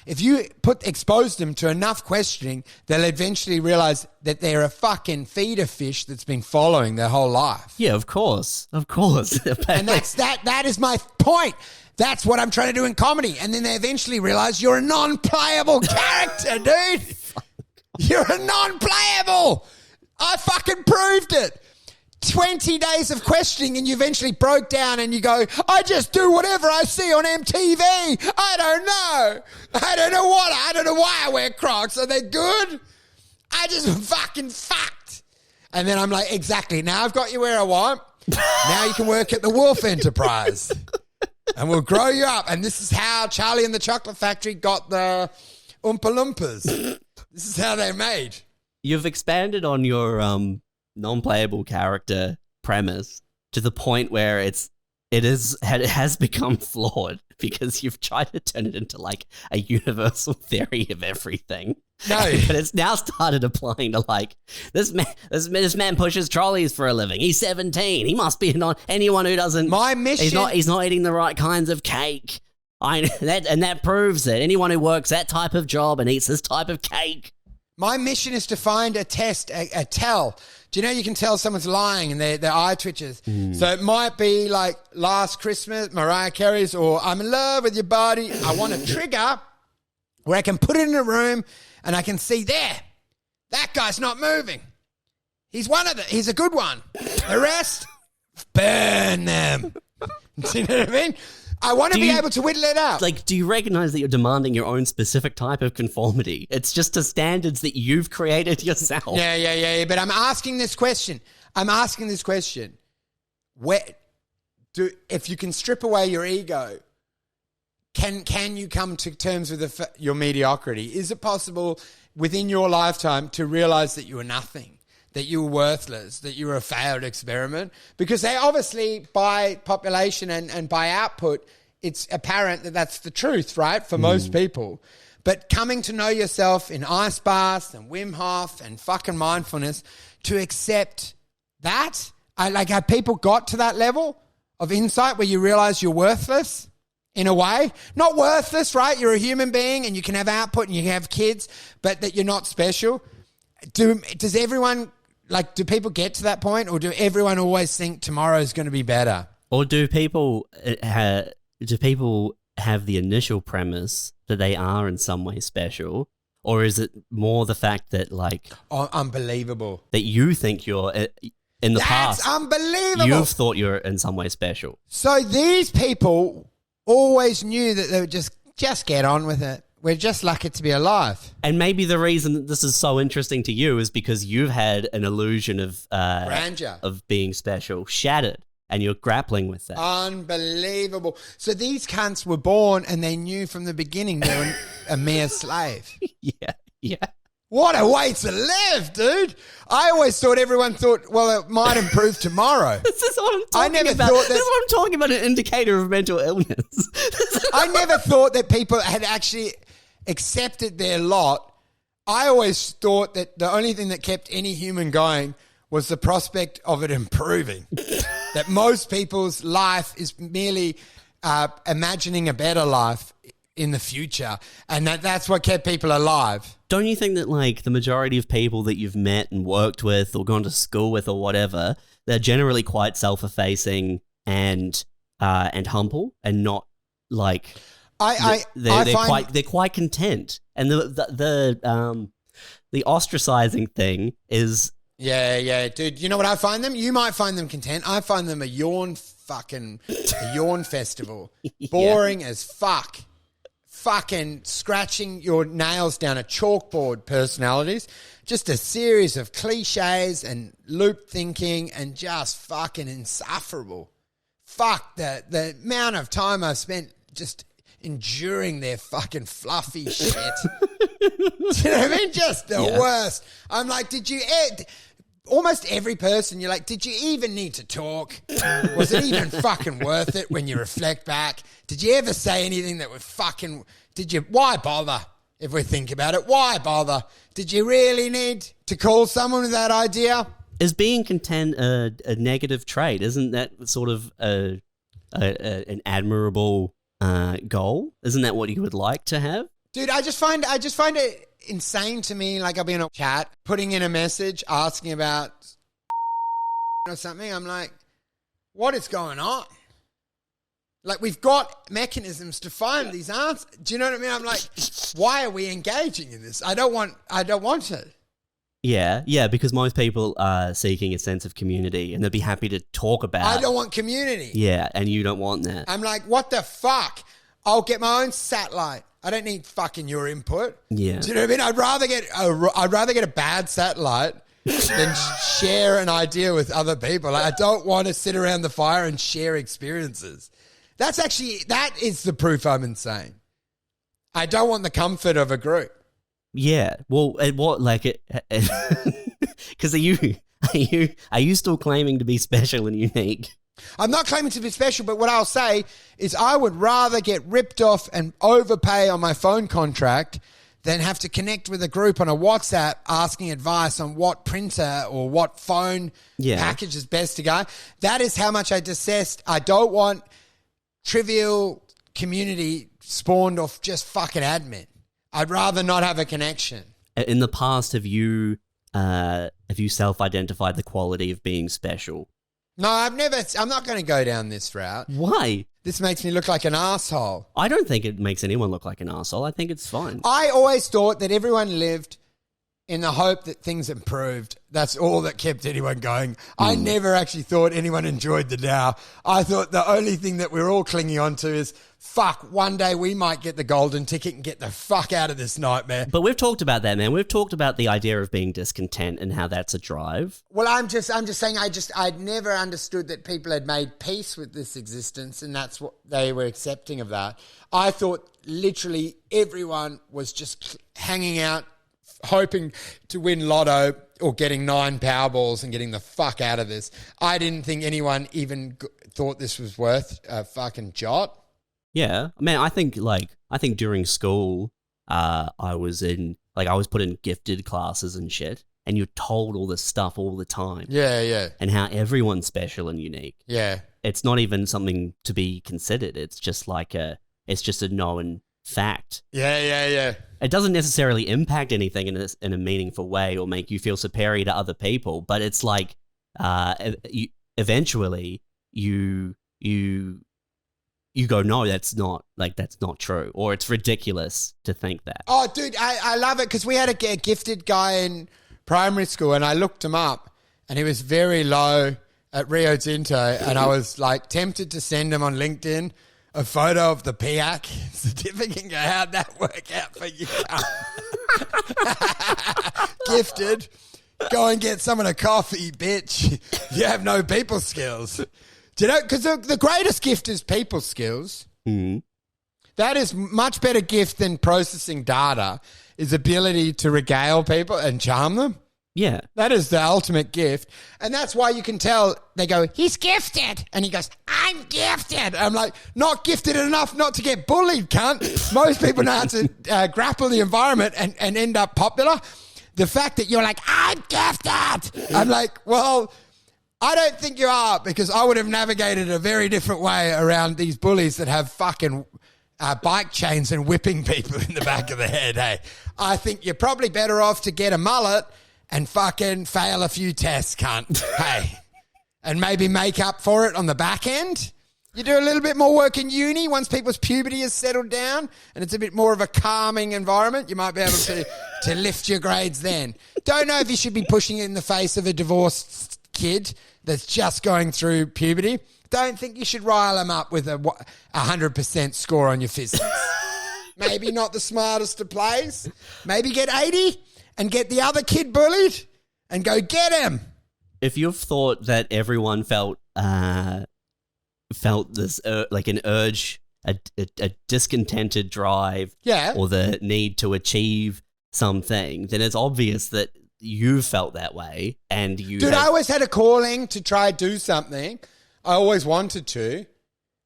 If you expose them to enough questioning, they'll eventually realize that they're a fucking feeder fish that's been following their whole life. Yeah, of course. And that is my point. That's what I'm trying to do in comedy. And then they eventually realize you're a non-playable character, dude. You're a non-playable. I fucking proved it. 20 days of questioning and you eventually broke down and you go, I just do whatever I see on MTV. I don't know. I don't know why I wear Crocs. Are they good? I just fucking fucked. And then I'm like, exactly. Now I've got you where I want. Now you can work at the Wolf Enterprise. And we'll grow you up. And this is how Charlie and the Chocolate Factory got the Oompa Loompas. This is how they're made. You've expanded on your non-playable character premise to the point where it has become flawed because you've tried to turn it into like a universal theory of everything. No, but it's now started applying to like this man pushes trolleys for a living. He's 17. He must be anyone who doesn't. My mission. He's not eating the right kinds of cake. That proves it. Anyone who works that type of job and eats this type of cake. My mission is to find a tell. Do you know you can tell someone's lying and their eye twitches? So it might be like Last Christmas, Mariah Carey's, or I'm in love with your body. I want a trigger where I can put it in a room and I can see there. That guy's not moving. He's he's a good one. The rest, burn them. Do you know what I mean? I want to be able to whittle it out. Like, do you recognize that you're demanding your own specific type of conformity? It's just to standards that you've created yourself. Yeah. But I'm asking this question. If you can strip away your ego, can you come to terms with your mediocrity? Is it possible within your lifetime to realize that you were nothing? That you were worthless, that you were a failed experiment? Because they obviously, by population and by output, it's apparent that that's the truth, right, for most people. But coming to know yourself in ice baths and Wim Hof and fucking mindfulness, to accept that, have people got to that level of insight where you realize you're worthless in a way? Not worthless, right? You're a human being and you can have output and you can have kids, but that you're not special. Does everyone... do people get to that point, or do everyone always think tomorrow's going to be better? Or do people have the initial premise that they are in some way special, or is it more the fact that unbelievable that you think you're in the past? That's unbelievable. You've thought you're in some way special. So these people always knew that they would just get on with it. We're just lucky to be alive. And maybe the reason that this is so interesting to you is because you've had an illusion of grandeur, of being special shattered, and you're grappling with that. Unbelievable. So these cunts were born and they knew from the beginning they were a mere slave. Yeah. What a way to live, dude. I always thought everyone thought, well, it might improve tomorrow. This is what I'm talking about. This is what I'm talking about, an indicator of mental illness. I never thought that people had actually accepted their lot. I always thought that the only thing that kept any human going was the prospect of it improving. That most people's life is merely imagining a better life in the future, and that's what kept people alive. Don't you think that the majority of people that you've met and worked with or gone to school with or whatever, they're generally quite self-effacing and humble and not they're quite content, and the ostracizing thing is dude. You know what I find them? You might find them content. I find them a yawn festival, boring as fuck. Fucking scratching your nails down a chalkboard personalities, just a series of cliches and loop thinking and just fucking insufferable. Fuck the amount of time I've spent just enduring their fucking fluffy shit. Do you know what I mean? Just the worst. I'm like, almost every person, you're like, did you even need to talk? Was it even fucking worth it when you reflect back? Did you ever say anything that would fucking... Why bother? If we think about it, why bother? Did you really need to call someone with that idea? Is being content a negative trait? Isn't that sort of an admirable goal? Isn't that what you would like to have? Dude, I just find it insane to me. I'll be in a chat, putting in a message, asking about or something. I'm like, what is going on? Like, we've got mechanisms to find these answers. Do you know what I mean? I'm like, why are we engaging in this? I don't want it. Yeah, because most people are seeking a sense of community and they'd be happy to talk about. I don't want community. Yeah, and you don't want that. I'm like, what the fuck? I'll get my own satellite. I don't need fucking your input. Yeah. Do you know what I mean? I'd rather get a bad satellite than share an idea with other people. I don't want to sit around the fire and share experiences. That is the proof I'm insane. I don't want the comfort of a group. Yeah. Well, because are you still claiming to be special and unique? I'm not claiming to be special, but what I'll say is I would rather get ripped off and overpay on my phone contract than have to connect with a group on a WhatsApp asking advice on what printer or what phone package is best to go. That is how much I detest. I don't want trivial community spawned off just fucking admin. I'd rather not have a connection. In the past, have you self-identified the quality of being special? No, I'm not going to go down this route. Why? This makes me look like an asshole. I don't think it makes anyone look like an asshole. I think it's fine. I always thought that everyone lived in the hope that things improved. That's all that kept anyone going. I never actually thought anyone enjoyed the now. I thought the only thing that we're all clinging on to is, fuck, one day we might get the golden ticket and get the fuck out of this nightmare. But we've talked about that, man. We've talked about the idea of being discontent and how that's a drive. Well, I'm just saying I'd never understood that people had made peace with this existence and that's what they were accepting of that. I thought literally everyone was just hanging out, hoping to win lotto or getting 9 Powerballs and getting the fuck out of this. I didn't think anyone even thought this was worth a fucking jot. Yeah, man. I think during school, I was put in gifted classes and shit, and you're told all this stuff all the time. Yeah. And how everyone's special and unique. Yeah. It's not even something to be considered. It's just it's just a known fact. Yeah. It doesn't necessarily impact anything in a meaningful way or make you feel superior to other people, but it's like eventually you go, no, that's not true, or it's ridiculous to think that. Oh, dude, I love it because we had a gifted guy in primary school and I looked him up and he was very low at Rio Tinto and I was like tempted to send him on LinkedIn a photo of the PIAC certificate and go, how'd that work out for you? Gifted. Go and get someone a coffee, bitch. You have no people skills. Do you know? Because the greatest gift is people skills. Mm. That is much better gift than processing data, is ability to regale people and charm them. Yeah. That is the ultimate gift. And that's why you can tell they go, he's gifted. And he goes, I'm gifted. I'm like, not gifted enough not to get bullied, cunt. Most people know how to grapple the environment and end up popular. The fact that you're like, I'm gifted. I'm like, well, I don't think you are, because I would have navigated a very different way around these bullies that have fucking bike chains and whipping people in the back of the head. Hey, I think you're probably better off to get a mullet and fucking fail a few tests, cunt. Hey, and maybe make up for it on the back end. You do a little bit more work in uni once people's puberty has settled down and it's a bit more of a calming environment. You might be able to lift your grades then. Don't know if you should be pushing it in the face of a divorced kid that's just going through puberty. Don't think you should rile them up with a 100% score on your physics. Maybe not the smartest of plays. Maybe get 80 and get the other kid bullied and go get him. If you've thought that everyone felt this like an urge, a discontented drive, or the need to achieve something, then it's obvious that you felt that way, and you. Dude, I always had a calling to try do something. I always wanted to,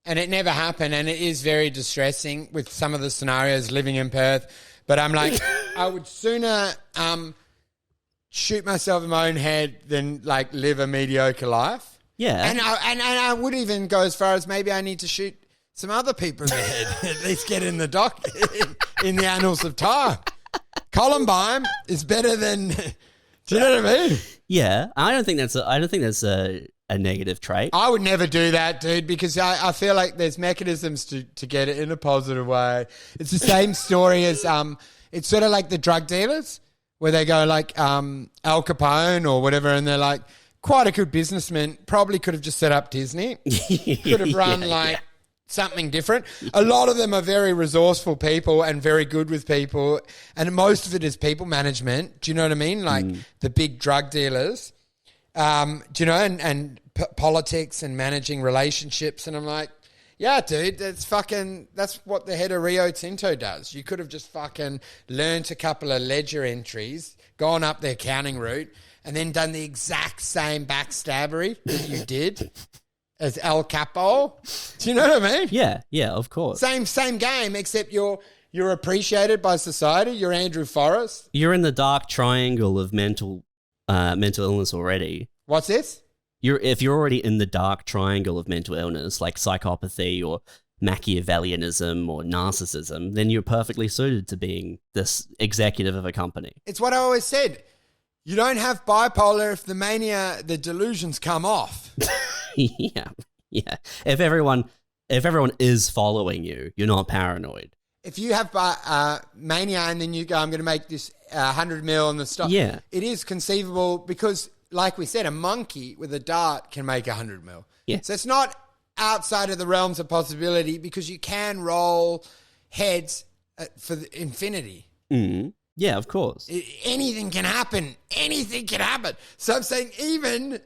and it never happened. And it is very distressing with some of the scenarios living in Perth. But I'm like, I would sooner shoot myself in my own head than like live a mediocre life. Yeah, and I would even go as far as maybe I need to shoot some other people in the head. At least get in the in the annals of time. Columbine is better than. Do you know what I mean? Yeah, I don't think that's a negative trait. I would never do that, dude, because I feel like there's mechanisms to get it in a positive way. It's the same story as it's sort of like the drug dealers where they go like Al Capone or whatever, and they're like quite a good businessman, probably could have just set up Disney, could have run something different. A lot of them are very resourceful people and very good with people, and most of it is people management. Do you know what I mean? Like the big drug dealers, do you know, and politics and managing relationships. And I'm like, yeah, dude, that's what the head of Rio Tinto does. You could have just fucking learnt a couple of ledger entries, gone up the accounting route, and then done the exact same backstabbery that you did as El Capo. Do you know what I mean? Yeah, of course. Same game, except you're appreciated by society. You're Andrew Forrest. You're in the dark triangle of mental illness already. What's this? If you're already in the dark triangle of mental illness, like psychopathy or Machiavellianism or narcissism, then you're perfectly suited to being this executive of a company. It's what I always said. You don't have bipolar if the delusions come off. yeah. If everyone is following you, you're not paranoid. If you have mania and then you go, I'm going to make this 100 mil on the stock. Yeah. It is conceivable because, like we said, a monkey with a dart can make 100 mil. Yeah. So it's not outside of the realms of possibility because you can roll heads for the infinity. Mm-hmm. Yeah, of course. Anything can happen. Anything can happen. So I'm saying even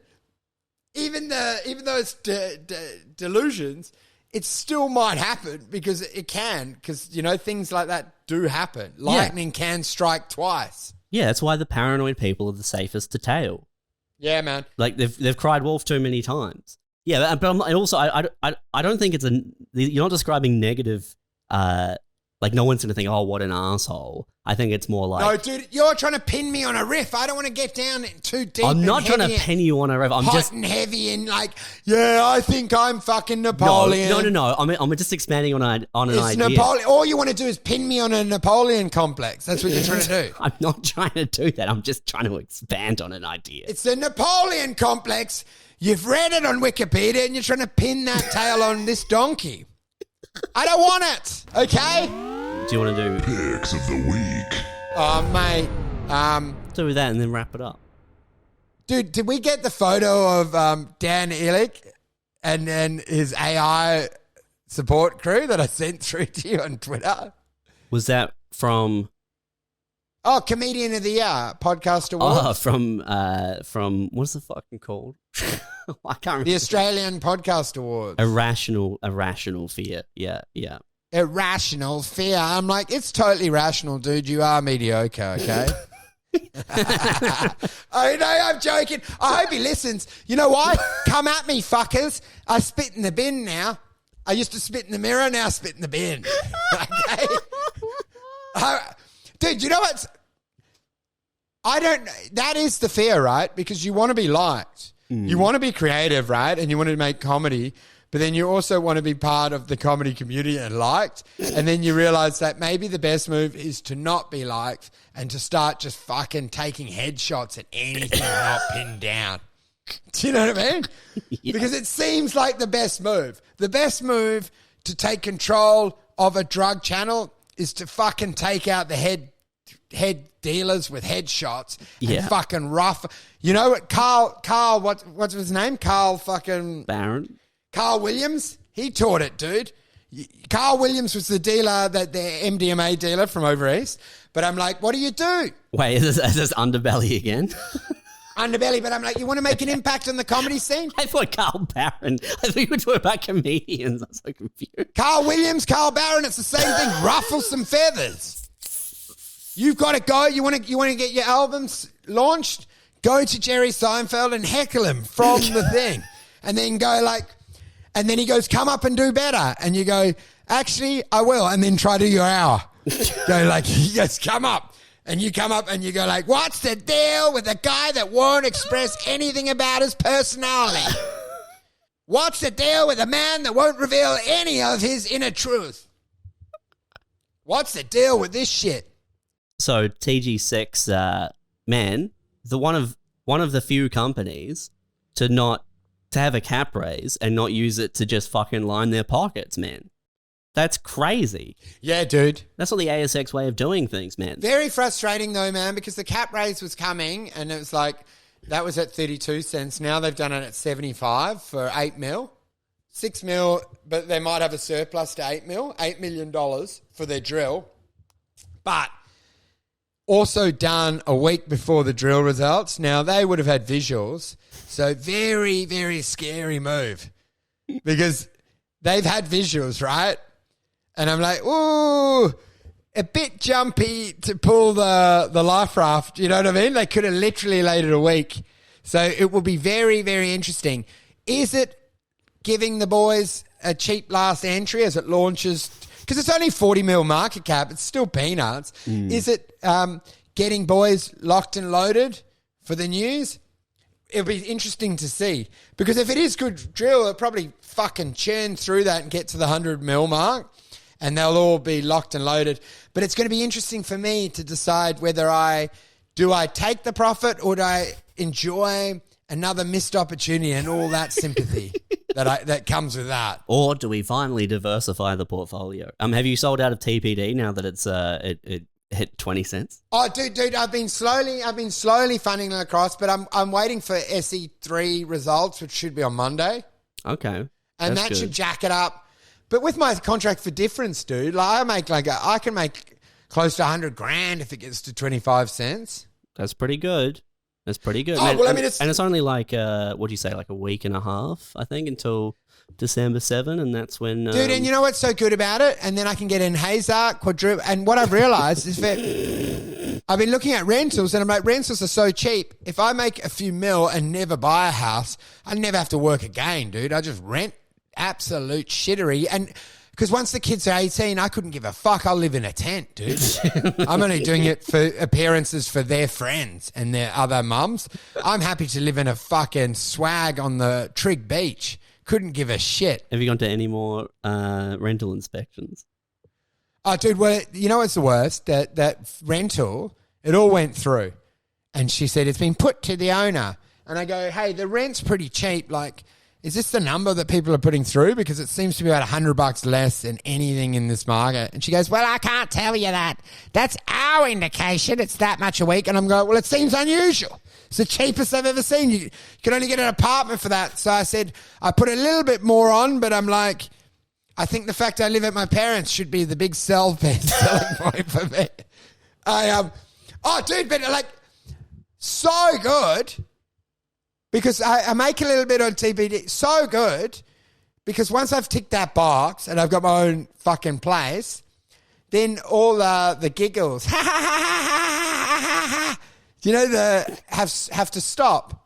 though it's delusions, it still might happen because it can. Because, you know, things like that do happen. Lightning can strike twice. Yeah, that's why the paranoid people are the safest to tail. Yeah, man. Like they've cried wolf too many times. Yeah, but I don't think you're not describing negative. Like no one's gonna think, oh, what an asshole. I think it's more like, no, dude, you're trying to pin me on a riff. I don't want to get down too deep. I'm not trying to pin you on a riff. I'm hot just and heavy and like, yeah, I think I'm fucking Napoleon. No. I'm just expanding on an idea. Napoleon. All you want to do is pin me on a Napoleon complex. That's what you're trying to do. I'm not trying to do that. I'm just trying to expand on an idea. It's the Napoleon complex. You've read it on Wikipedia and you're trying to pin that tail on this donkey. I don't want it. Okay? Do you want to do Picks of the week? Oh, mate. do that and then wrap it up? Dude, did we get the photo of Dan Ilick and then his AI support crew that I sent through to you on Twitter? Was that from? Oh, Comedian of the Year podcast award. Oh, from what's the fucking called? I can't remember. The Australian Podcast Awards. Irrational fear. Yeah. Irrational fear. I'm like, it's totally rational, dude. You are mediocre, okay? I know, I'm joking. I hope he listens. You know why? Come at me, fuckers. I spit in the bin now. I used to spit in the mirror, now I spit in the bin. Okay? Dude, you know what? That is the fear, right? Because you want to be liked. You want to be creative, right? And you want to make comedy, but then you also want to be part of the comedy community and liked. And then you realize that maybe the best move is to not be liked and to start just fucking taking headshots at anything not pinned down. Do you know what I mean? Yeah. Because it seems like the best move. The best move to take control of a drug channel is to fucking take out the head dealers with headshots and fucking rough. You know what? Carl, what's his name? Carl fucking Barron. Carl Williams. He taught it, dude. Carl Williams was the MDMA dealer from over east. But I'm like, what do you do? Wait, is this Underbelly again? Underbelly, but I'm like, you want to make an impact on the comedy scene? I thought Carl Barron. I thought you were talking about comedians. I was so confused. Carl Williams, Carl Barron, it's the same thing. Ruffle some feathers. You've got to go. You want to get your albums launched? Go to Jerry Seinfeld and heckle him from the thing. And then go like, and then he goes, come up and do better. And you go, actually, I will. And then try to do your hour. Go like, he goes, come up. And you come up and you go like, what's the deal with a guy that won't express anything about his personality? What's the deal with a man that won't reveal any of his inner truth? What's the deal with this shit? So TG6, man, one of the few companies to not to have a cap raise and not use it to just fucking line their pockets, man. That's crazy. Yeah, dude. That's not the ASX way of doing things, man. Very frustrating though, man, because the cap raise was coming and it was like, that was at 32 cents. Now they've done it at 75 for 8 mil. 6 mil, but they might have a surplus to 8 mil, $8 million for their drill. But also done a week before the drill results. Now, they would have had visuals. So very, very scary move because they've had visuals, right? And I'm like, ooh, a bit jumpy to pull the life raft. You know what I mean? They could have literally laid it a week. So it will be very, very interesting. Is it giving the boys a cheap last entry as it launches? Because it's only 40 mil market cap. It's still peanuts. Is it getting boys locked and loaded for the news? It'll be interesting to see. Because if it is good drill, it'll probably fucking churn through that and get to the 100 mil mark. And they'll all be locked and loaded. But it's going to be interesting for me to decide whether I take the profit or do I enjoy another missed opportunity and all that sympathy that comes with that. Or do we finally diversify the portfolio? Have you sold out of TPD now that it's it hit 20 cents? Oh, dude, I've been slowly funding it across, but I'm waiting for SE3 results, which should be on Monday. Okay. And that should jack it up. But with my contract for difference, dude, like I can make close to 100 grand if it gets to 25 cents. That's pretty good. That's pretty good. Oh, Man, well, I mean, and it's only like, what do you say, like a week and a half, I think, until December 7, and that's when... Dude, and you know what's so good about it? And then I can get in Hazard, quadruple, and what I've realised is that I've been looking at rentals, and I'm like, rentals are so cheap. If I make a few mil and never buy a house, I never have to work again, dude. I just rent absolute shittery. And because once the kids are 18, I couldn't give a fuck. I'll live in a tent, dude. I'm only doing it for appearances for their friends and their other mums. I'm happy to live in a fucking swag on the Trig Beach. Couldn't give a shit. Have you gone to any more rental inspections? Oh, dude, well, you know what's the worst? That rental, it all went through. And she said, it's been put to the owner. And I go, hey, the rent's pretty cheap. Like, is this the number that people are putting through? Because it seems to be about $100 less than anything in this market. And she goes, well, I can't tell you that. That's our indication. It's that much a week. And I'm going, well, it seems unusual. It's the cheapest I've ever seen. You can only get an apartment for that. So I said, I put a little bit more on, but I'm like, I think the fact I live at my parents should be the big selling point for me. Oh, dude, but like, so good. Because I make a little bit on TBD. So good. Because once I've ticked that box and I've got my own fucking place, then all the giggles, you know, have to stop.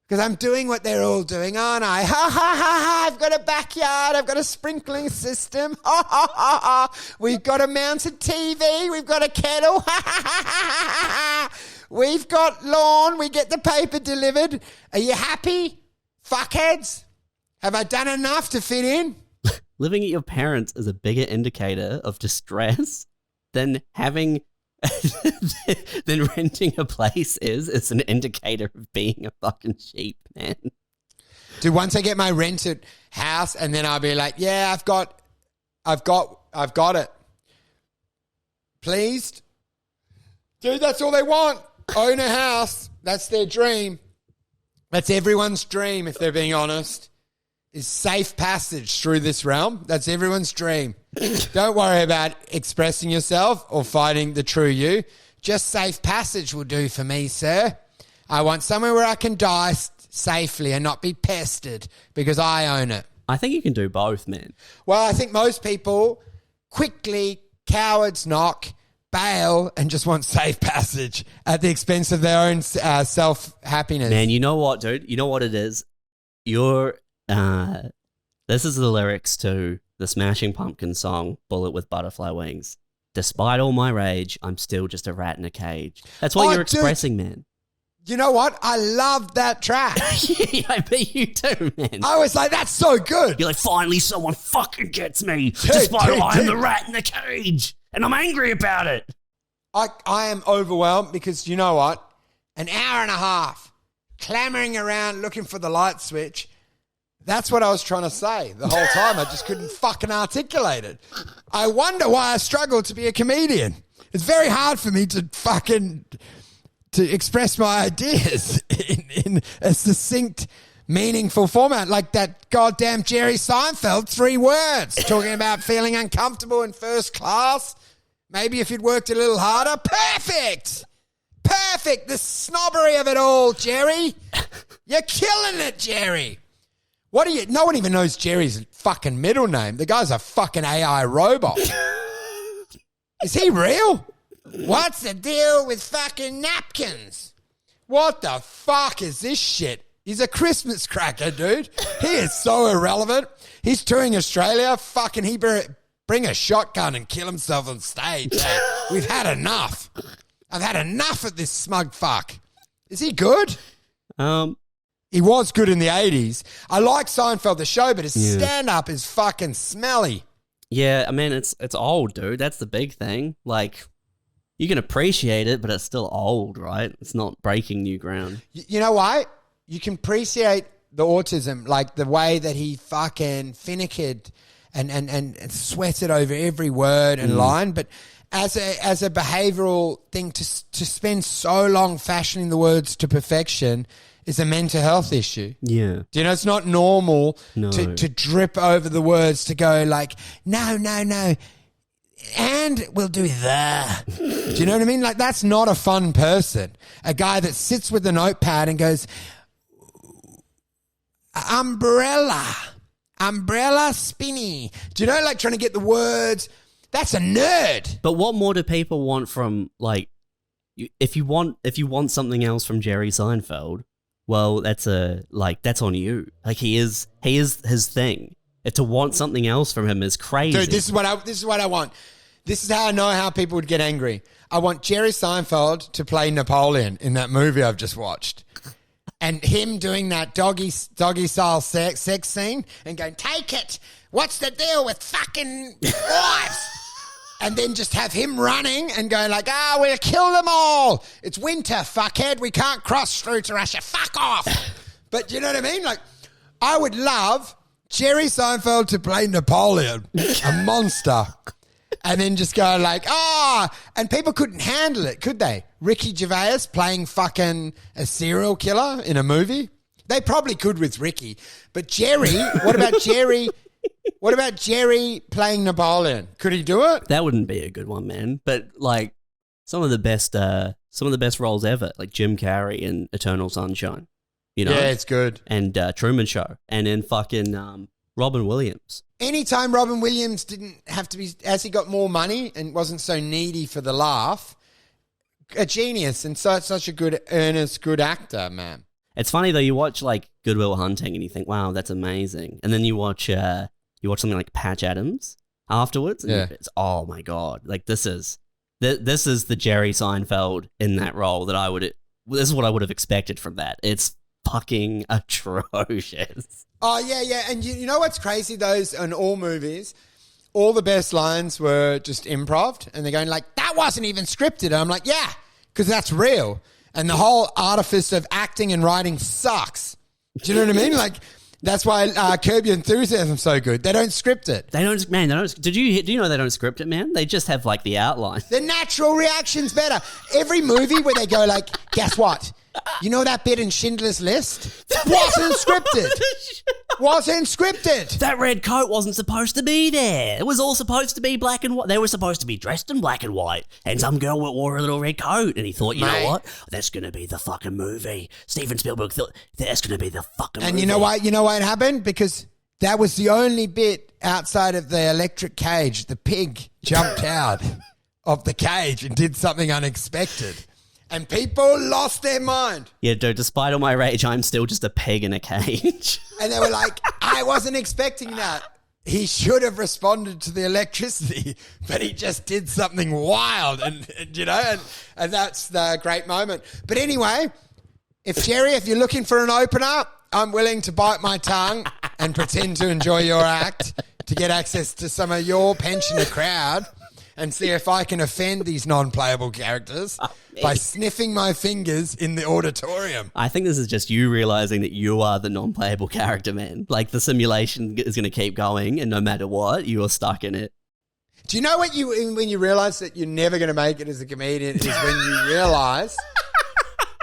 Because I'm doing what they're all doing, aren't I? I've got a backyard. I've got a sprinkling system. We've got a mounted TV. We've got a kettle. We've got lawn. We get the paper delivered. Are you happy, fuckheads? Have I done enough to fit in? Living at your parents is a bigger indicator of distress than having... than renting a place is an indicator of being a fucking sheep, man. Dude, once I get my rented house and then I'll be like, yeah, I've got it. Pleased? Dude, that's all they want. Own a house. That's their dream. That's everyone's dream, if they're being honest, is safe passage through this realm. That's everyone's dream. Don't worry about expressing yourself or finding the true you. Just safe passage will do for me, sir. I want somewhere where I can die safely and not be pestered because I own it. I think you can do both, man. Well, I think most people quickly, cowards knock, bail and just want safe passage at the expense of their own self-happiness. Man, you know what, dude? You know what it is? This is the lyrics to the Smashing Pumpkins song, Bullet with Butterfly Wings. Despite all my rage, I'm still just a rat in a cage. That's what you're expressing, man. You know what? I love that track. Yeah, I bet you do, man. I was like, that's so good. You're like, finally someone fucking gets me. Despite all, I'm the rat in the cage. And I'm angry about it. I am overwhelmed because you know what? An hour and a half clamoring around looking for the light switch. That's what I was trying to say the whole time. I just couldn't fucking articulate it. I wonder why I struggle to be a comedian. It's very hard for me to express my ideas in a succinct, meaningful format like that goddamn Jerry Seinfeld 3 words talking about feeling uncomfortable in first class. Maybe if you'd worked a little harder. Perfect. The snobbery of it all, Jerry. You're killing it, Jerry. No one even knows Jerry's fucking middle name. The guy's a fucking AI robot. Is he real? What's the deal with fucking napkins? What the fuck is this shit? He's a Christmas cracker, dude. He is so irrelevant. He's touring Australia. Fucking he better bring a shotgun and kill himself on stage. We've had enough. I've had enough of this smug fuck. Is he good? He was good in the 80s. I like Seinfeld, the show, but his stand-up is fucking smelly. Yeah, I mean, it's old, dude. That's the big thing. Like, you can appreciate it, but it's still old, right? It's not breaking new ground. You know why? You can appreciate the autism, like the way that he fucking finickered and sweated over every word and line, but as a behavioural thing to spend so long fashioning the words to perfection is a mental health issue. Yeah. Do you know, it's not normal No. to drip over the words to go like, no, and we'll do the. Do you know what I mean? Like, that's not a fun person. A guy that sits with a notepad and goes, umbrella spinny. Do you know, like trying to get the words? That's a nerd. But what more do people want from, like, if you want something else from Jerry Seinfeld, well, that's on you. Like, he is his thing. To want something else from him is crazy. Dude, this is what I want. This is how I know how people would get angry. I want Jerry Seinfeld to play Napoleon in that movie I've just watched. And him doing that doggy style sex scene and going, take it. What's the deal with fucking wives? And then just have him running and going like, we'll kill them all. It's winter, fuckhead. We can't cross through to Russia. Fuck off. But you know what I mean? Like, I would love Jerry Seinfeld to play Napoleon, a monster. And then just go like, and people couldn't handle it, could they? Ricky Gervais playing fucking a serial killer in a movie? They probably could with Ricky. But Jerry, what about Jerry? What about Jerry playing Napoleon? Could he do it? That wouldn't be a good one, man. But like some of the best roles ever, like Jim Carrey in Eternal Sunshine. You know? Yeah, it's good. And Truman Show. And then fucking Robin Williams. Anytime Robin Williams didn't have to be, as he got more money and wasn't so needy for the laugh, a genius and such a good, earnest, good actor, man. It's funny though, you watch like Good Will Hunting and you think, wow, that's amazing. And then you watch something like Patch Adams afterwards and it's, oh my God, like this is the Jerry Seinfeld in that role this is what I would have expected from that. It's fucking atrocious. Oh, yeah. And you know what's crazy, those in all movies, all the best lines were just improv, and they're going like, that wasn't even scripted. And I'm like, yeah, because that's real. And the whole artifice of acting and writing sucks. Do you know what I mean? Like, that's why Curb Your Enthusiasm's so good. They don't script it. They don't. Do you know they don't script it, man? They just have like the outline. The natural reaction's better. Every movie where they go like, guess what? You know that bit in Schindler's List? Wasn't scripted. That red coat wasn't supposed to be there. It was all supposed to be black and white. They were supposed to be dressed in black and white. And some girl wore a little red coat. And he thought, you know what? That's going to be the fucking movie. Steven Spielberg thought, that's going to be the fucking movie. And you know why it happened? Because that was the only bit outside of the electric cage. The pig jumped out of the cage and did something unexpected. And people lost their mind. Yeah, dude, despite all my rage, I'm still just a pig in a cage. And they were like, I wasn't expecting that. He should have responded to the electricity, but he just did something wild. And that's the great moment. But anyway, if you're looking for an opener, I'm willing to bite my tongue and pretend to enjoy your act to get access to some of your pensioner crowd. and see if I can offend these non-playable characters by sniffing my fingers in the auditorium. I think this is just you realizing that you are the non-playable character, man. Like the simulation is going to keep going, and no matter what, you are stuck in it. Do you know what when you realize that you're never going to make it as a comedian is when you realize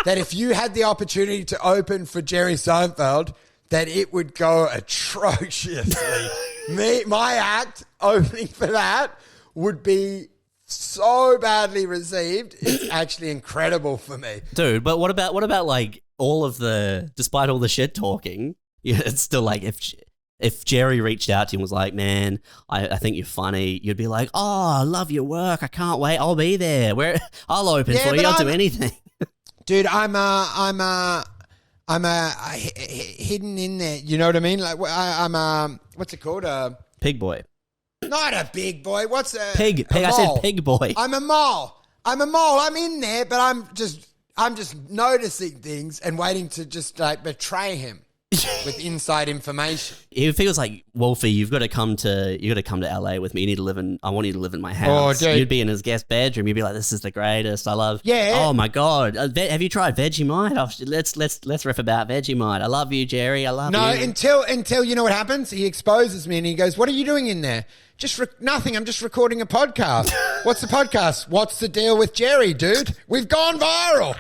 that if you had the opportunity to open for Jerry Seinfeld, that it would go atrociously. My act opening for that would be so badly received. It's actually incredible for me. Dude, but what about like despite all the shit talking, yeah, it's still like if Jerry reached out to you and was like, man, I think you're funny, you'd be like, oh, I love your work. I can't wait. I'll be there. I'll open for you. I'll do anything. Dude, I'm hidden in there. You know what I mean? Like I'm what's it called? Pig boy. Not a big boy. What's a pig? A I mole. said pig boy. I'm a mole. I'm in there, but I'm just noticing things and waiting to just like betray him with inside information. It feels like, Wolfie, you've got to come to LA with me. I want you to live in my house. Oh, dude. You'd be in his guest bedroom. You'd be like, this is the greatest. I love. Yeah. Oh my God. Have you tried Vegemite? Let's riff about Vegemite. I love you, Jerry. I love you. No, until you know what happens. He exposes me and he goes, "What are you doing in there?" Just nothing. I'm just recording a podcast. What's the podcast? What's the deal with Jerry, dude? We've gone viral.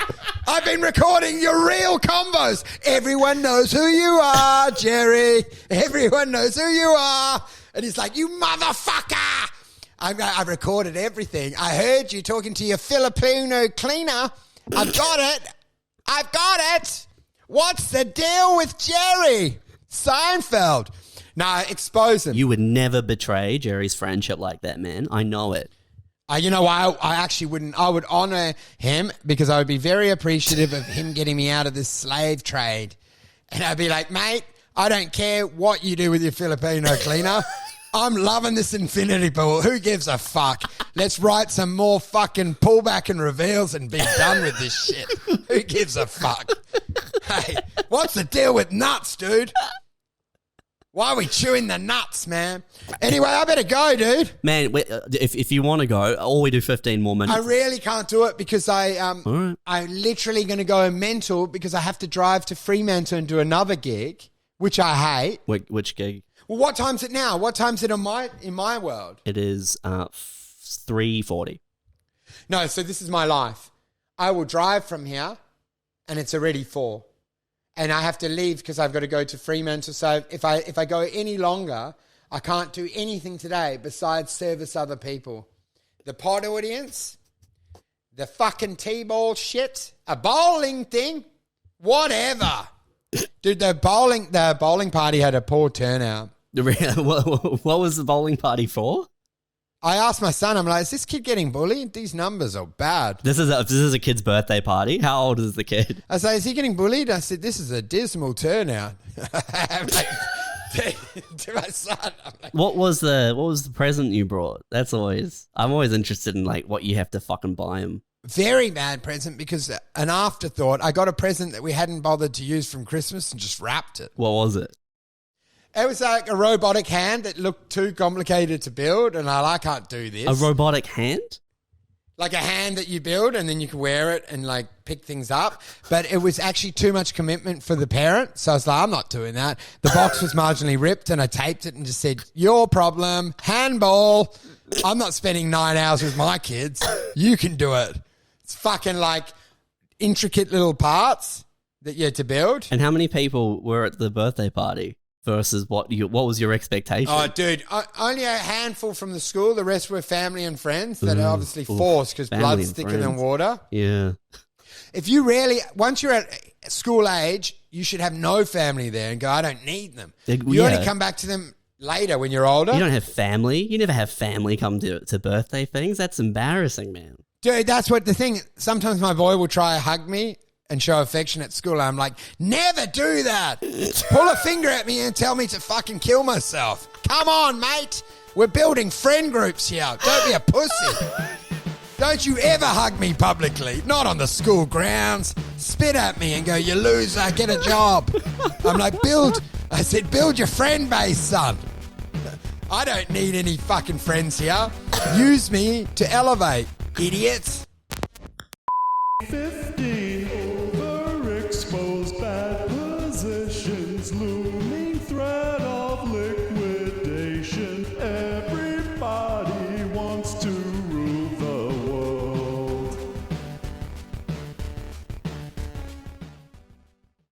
I've been recording your real combos. Everyone knows who you are, Jerry. Everyone knows who you are. And he's like, you motherfucker. I recorded everything. I heard you talking to your Filipino cleaner. I've got it. What's the deal with Jerry Seinfeld? Nah, expose him. You would never betray Jerry's friendship like that, man. I know it. You know, I actually wouldn't. I would honor him because I would be very appreciative of him getting me out of this slave trade. And I'd be like, mate, I don't care what you do with your Filipino cleaner. I'm loving this infinity pool. Who gives a fuck? Let's write some more fucking pullback and reveals and be done with this shit. Who gives a fuck? Hey, what's the deal with nuts, dude? Why are we chewing the nuts, man? Anyway, I better go, dude. Man, if you want to go, or we do 15 more minutes. I really can't do it because I'm literally going to go mental because I have to drive to Fremantle and do another gig, which I hate. Which gig? Well, what time's it now? What time's it in my world? It is 3:40. No, so this is my life. I will drive from here and it's already 4. And I have to leave because I've got to go to Fremantle. So if I go any longer, I can't do anything today besides service other people. The pod audience, the fucking T-ball shit, a bowling thing, whatever. Dude, the bowling party had a poor turnout. What was the bowling party for? I asked my son, I'm like, is this kid getting bullied? These numbers are bad. This is a kid's birthday party. How old is the kid? I say, is he getting bullied? I said, this is a dismal turnout. I'm like, to my son, I'm like, what was the present you brought? I'm always interested in like what you have to fucking buy him. very bad present because an afterthought, I got a present that we hadn't bothered to use from Christmas and just wrapped it. What was it? It was like a robotic hand that looked too complicated to build, and I can't do this. A robotic hand? Like a hand that you build and then you can wear it and like pick things up. But it was actually too much commitment for the parent. So I was like, I'm not doing that. The box was marginally ripped and I taped it and just said, your problem, handball. I'm not spending 9 hours with my kids. You can do it. It's fucking like intricate little parts that you had to build. And how many people were at the birthday party versus what was your expectation? Oh, dude, only a handful from the school. The rest were family and friends that are obviously forced because blood's thicker than water. Yeah. If you once you're at school age, you should have no family there and go, I don't need them. You only come back to them later when you're older. You don't have family. You never have family come to birthday things. That's embarrassing, man. Dude, that's what the thing. Sometimes my boy will try to hug me and show affection at school. I'm like, never do that. Pull a finger at me and tell me to fucking kill myself. Come on, mate. We're building friend groups here. Don't be a pussy. Don't you ever hug me publicly. Not on the school grounds. Spit at me and go, you loser, get a job. I'm like, build your friend base, son. I don't need any fucking friends here. Use me to elevate, idiots. Fifth